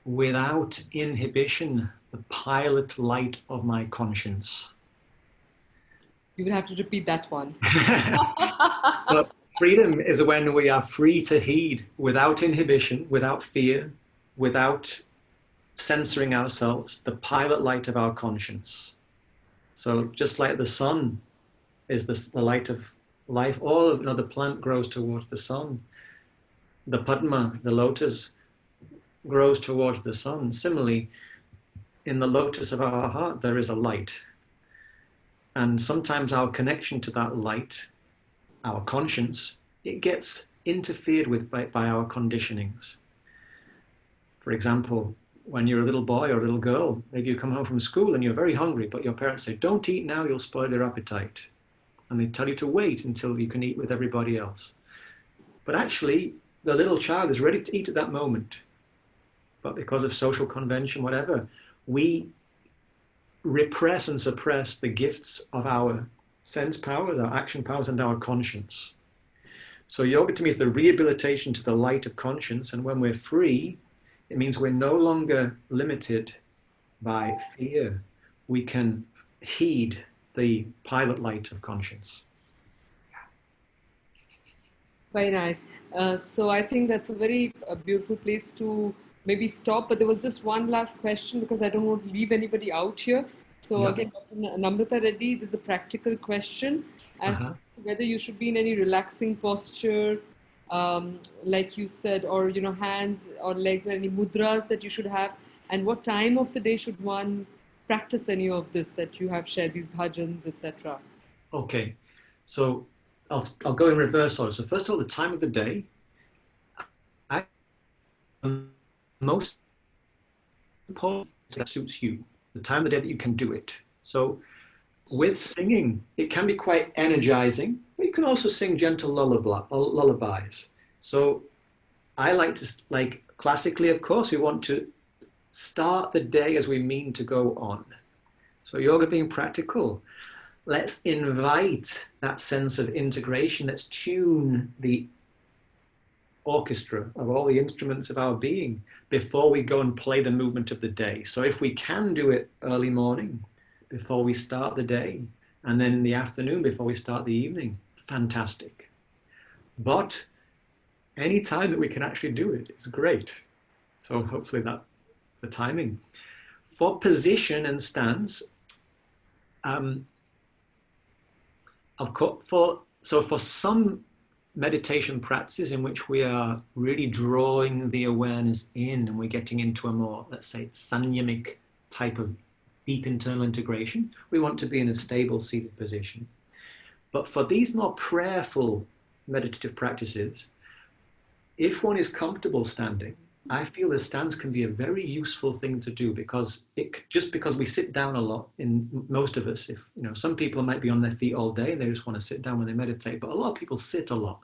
without inhibition the pilot light of my conscience. You will have to repeat that one. But freedom is when we are free to heed without inhibition, without fear, without censoring ourselves, the pilot light of our conscience. So just like the sun is the light of life, the plant grows towards the sun. The Padma, the lotus, grows towards the sun. Similarly, in the lotus of our heart, there is a light. And sometimes our connection to that light, our conscience, it gets interfered with by our conditionings. For example, when you're a little boy or a little girl, maybe you come home from school and you're very hungry, but your parents say, don't eat now, you'll spoil your appetite. And they tell you to wait until you can eat with everybody else. But actually, the little child is ready to eat at that moment. But because of social convention, whatever, we repress and suppress the gifts of our sense powers, our action powers, and our conscience. So yoga to me is the rehabilitation to the light of conscience. And when we're free, it means we're no longer limited by fear. We can heed the pilot light of conscience. Very nice. So I think that's a very beautiful place to maybe stop. But there was just one last question because I don't want to leave anybody out here. So again, Dr. Namrata Reddy, this is a practical question as to whether you should be in any relaxing posture, like you said, or hands or legs, or any mudras that you should have, and what time of the day should one practice any of this that you have shared, these bhajans, etc. Okay, so I'll go in reverse order. So first of all, the time of the day. Most important that suits you, the time of the day that you can do it. So with singing, it can be quite energizing, but you can also sing gentle lullabies. So I like to, classically, of course, we want to start the day as we mean to go on. So yoga being practical, let's invite that sense of integration. Let's tune the orchestra of all the instruments of our being before we go and play the movement of the day. So if we can do it early morning before we start the day, and then in the afternoon before we start the evening, fantastic. But any time that we can actually do it is great. So hopefully that the timing. For position and stance, of course, for some meditation practices in which we are really drawing the awareness in and we're getting into a more, let's say, sanyamic type of deep internal integration, we want to be in a stable seated position. But for these more prayerful meditative practices, if one is comfortable standing, I feel the stance can be a very useful thing to do because just because we sit down a lot, in most of us, if some people might be on their feet all day, they just want to sit down when they meditate, but a lot of people sit a lot.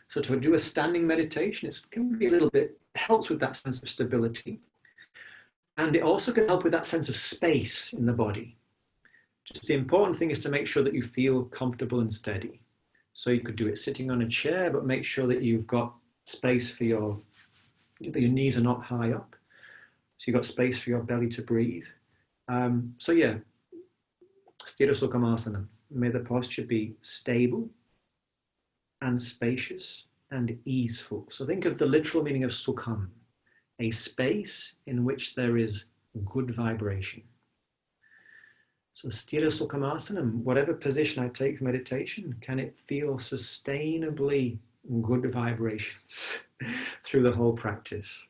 So to do a standing meditation, it can be a little bit, helps with that sense of stability. And it also can help with that sense of space in the body. Just the important thing is to make sure that you feel comfortable and steady. So you could do it sitting on a chair, but make sure that you've got space for your knees are not high up. So you've got space for your belly to breathe. So yeah, Sthira Sukhamasana. May the posture be stable and spacious and easeful. So think of the literal meaning of sukham, a space in which there is good vibration. So Sthira Sukhamasana, whatever position I take for meditation, can it feel sustainably good vibrations through the whole practice?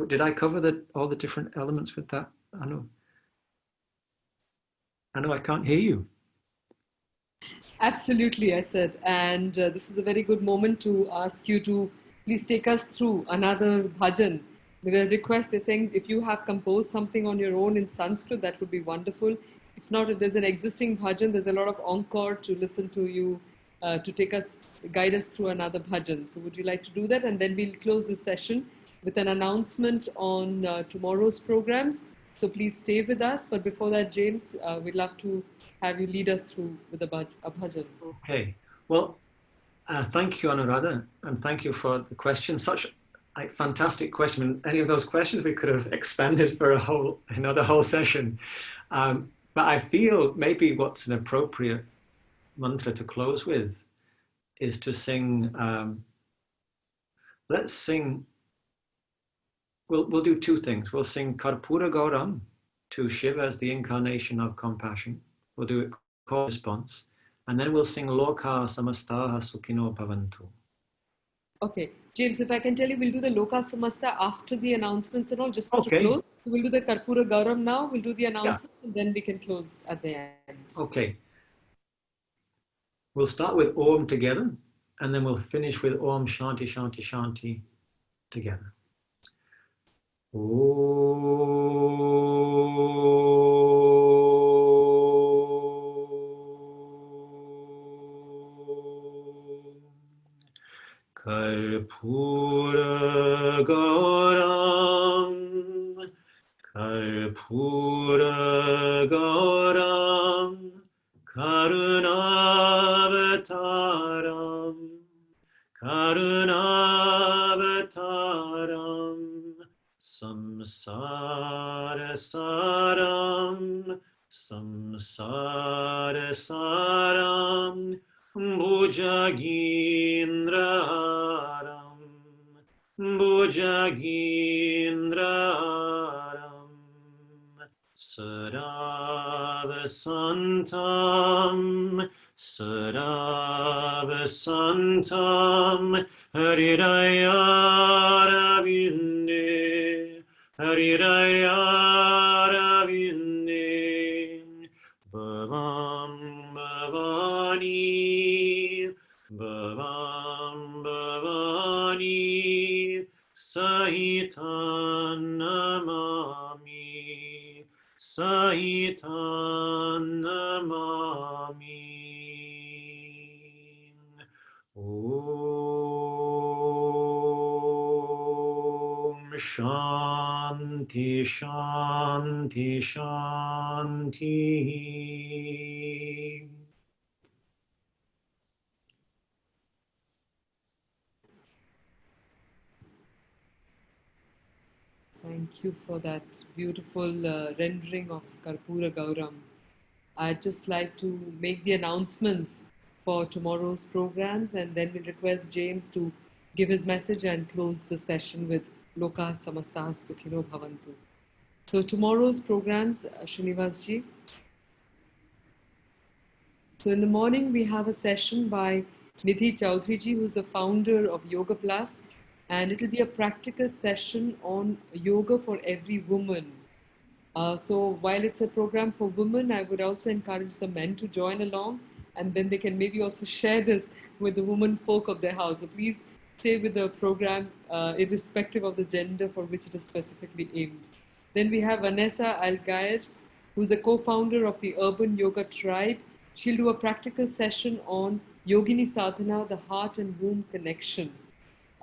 Did I cover all the different elements with that? I know I can't hear you. Absolutely, I said. And this is a very good moment to ask you to please take us through another bhajan. With a request, they're saying if you have composed something on your own in Sanskrit, that would be wonderful. If not, if there's an existing bhajan, there's a lot of encore to listen to you, to guide us through another bhajan. So would you like to do that? And then we'll close this session with an announcement on tomorrow's programs. So please stay with us. But before that, James, we'd love to have you lead us through with a bhajan. Okay. Well, thank you, Anuradha, and thank you for the question. Such a fantastic question. And any of those questions we could have expanded for another whole session. But I feel maybe what's an appropriate mantra to close with is to sing. Let's sing. We'll do two things. We'll sing Karpura Gauram to Shiva as the incarnation of compassion. We'll do it call response. And then we'll sing Loka Samastaha Sukhino Bhavantu. Okay. James, if I can tell you, we'll do the Loka Samasta after the announcements and all, just to Okay. close. So we'll do the Karpura Gauram now, we'll do the announcement, and then we can close at the end. Okay. We'll start with Om together, and then we'll finish with Om Shanti Shanti Shanti together. Karpura Gauram, Karpura Gauram, Karunavataram, Karunavataram, Samsara Saram, Samsara Saram, Bhujagindraharam, Bhujagindraharam, Saravasantam, Saravasantam, Harirayyaravinde, Harirayyaravinde, Bhavam Bhavani, Bhavam Bhavani, Sahitan Namami, Sahitan Namami. Om Shanti Shanti Shanti. Thank you for that beautiful rendering of Karpura Gauram. I'd just like to make the announcements for tomorrow's programs, and then we'll request James to give his message and close the session with Loka Samastah Sukhino Bhavantu. So tomorrow's programs, Srinivas ji. So in the morning, we have a session by Nidhi Chaudhary ji, who's the founder of Yoga Plus, and it'll be a practical session on yoga for every woman. So while it's a program for women, I would also encourage the men to join along, and then they can maybe also share this with the women folk of their house. So please stay with the program, irrespective of the gender for which it is specifically aimed. Then we have Vanessa Algaers, who's the co-founder of the Urban Yoga Tribe. She'll do a practical session on Yogini Sadhana, the heart and womb connection.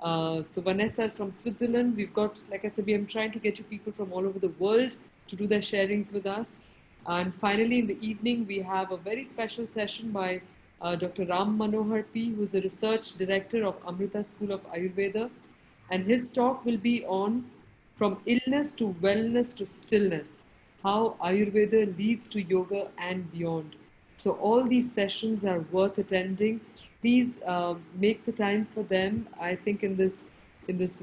So Vanessa is from Switzerland. We've got, like I said, I'm trying to get you people from all over the world to do their sharings with us. And finally, in the evening, we have a very special session by Dr. Ram Manohar P, who is the research director of Amrita School of Ayurveda. And his talk will be on From Illness to Wellness to Stillness, how Ayurveda leads to yoga and beyond. So all these sessions are worth attending. Please make the time for them. I think in this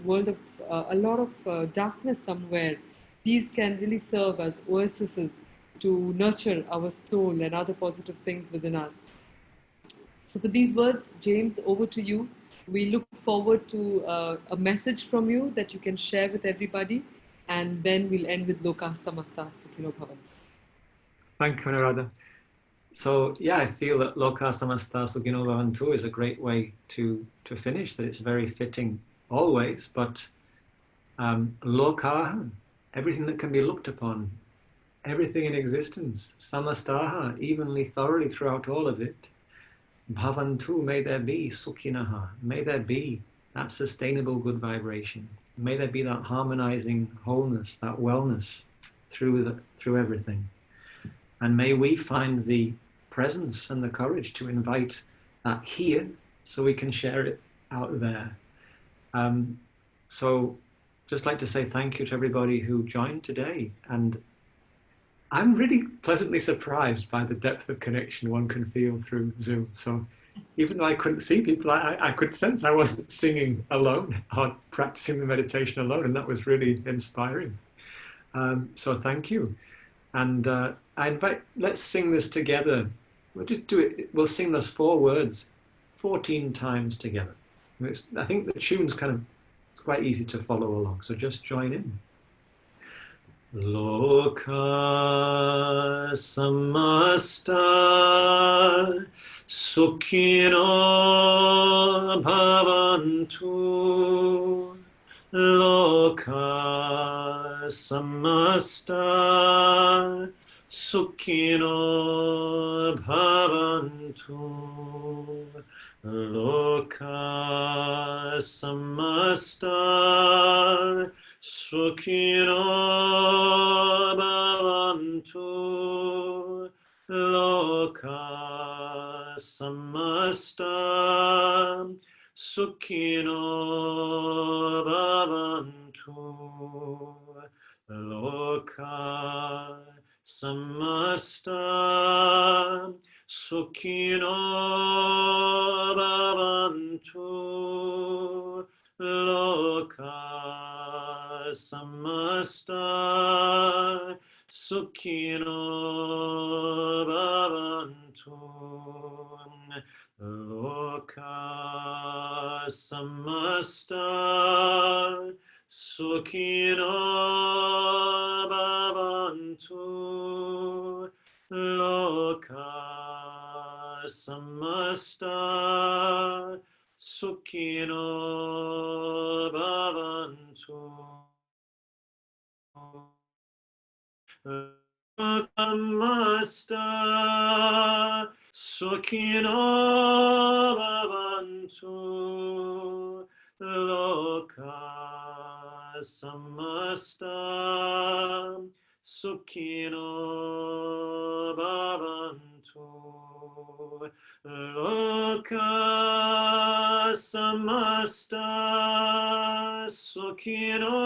world of a lot of darkness somewhere, these can really serve as oases to nurture our soul and other positive things within us. So with these words, James, over to you. We look forward to a message from you that you can share with everybody, and then we'll end with Loka Samasta Sukhino Bhavantu. Thank you, Anuradha. So yeah, I feel that Loka Samasta Sukhino Bhavantu is a great way to finish, that it's very fitting always, but Loka, everything that can be looked upon, everything in existence, Samastaha, evenly, thoroughly throughout all of it, Bhavantu, may there be, Sukhinaha, may there be that sustainable good vibration, may there be that harmonizing wholeness, that wellness through everything. And may we find the presence and the courage to invite that here so we can share it out there. So just like to say thank you to everybody who joined today. And I'm really pleasantly surprised by the depth of connection one can feel through Zoom. So even though I couldn't see people, I could sense I wasn't singing alone or practicing the meditation alone. And that was really inspiring. So thank you. And I invite, let's sing this together. We'll just do it. We'll sing those 4 words 14 times together. I think the tune's kind of quite easy to follow along. So just join in. Loka samasta sukhino bhavantu. Loka samasta sukhino bhavantu. Loka samasta sukhino bhavantu. Loka samasta sukhino bhavantu. Loka samasta sukhino bhavantu. Loka samasta sukhino bhavantu. Loka samasta sukhino bhavantu. Loka samasta sukhino bhavantu. Samasta sukhino bhavantu. Loka samasta sukhino bhavantu. Loka samasta sukhino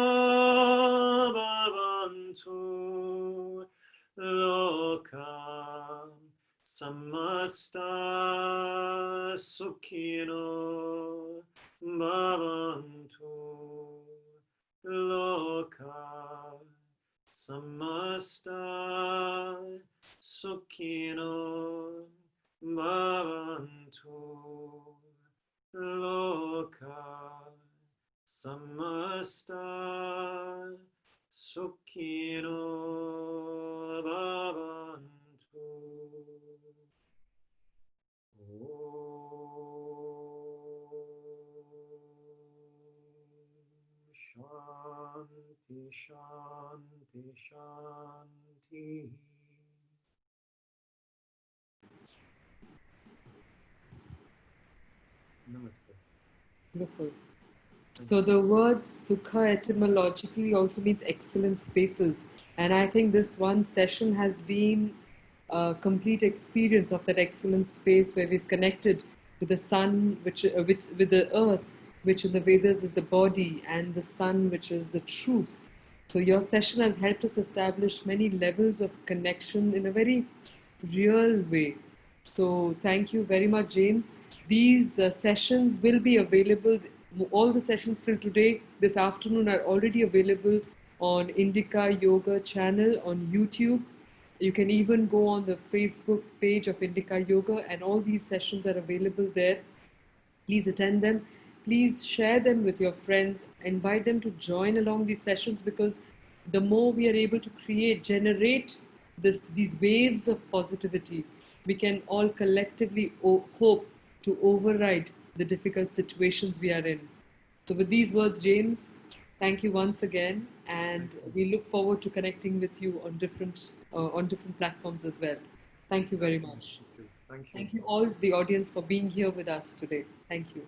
bhavantu. Loka samasta sukhino bhavantu. Loka samasta sukhino bhavantu. Loka samasta sukhino bhavantu. Shanti, shanti, shanti. Namaste. Beautiful. So the word sukha etymologically also means excellent spaces. And I think this one session has been a complete experience of that excellent space where we've connected with the sun, with the earth, which in the Vedas is the body, and the sun, which is the truth. So your session has helped us establish many levels of connection in a very real way. So thank you very much, James. These sessions will be available. All the sessions till today, this afternoon, are already available on Indica Yoga channel on YouTube. You can even go on the Facebook page of Indica Yoga, and all these sessions are available there. Please attend them. Please share them with your friends. Invite them to join along these sessions, because the more we are able to generate these waves of positivity, we can all collectively hope to override the difficult situations we are in. So, with these words, James, thank you once again, and we look forward to connecting with you on different platforms as well. Thank you very much. Thank you. Thank you all, the audience, for being here with us today. Thank you.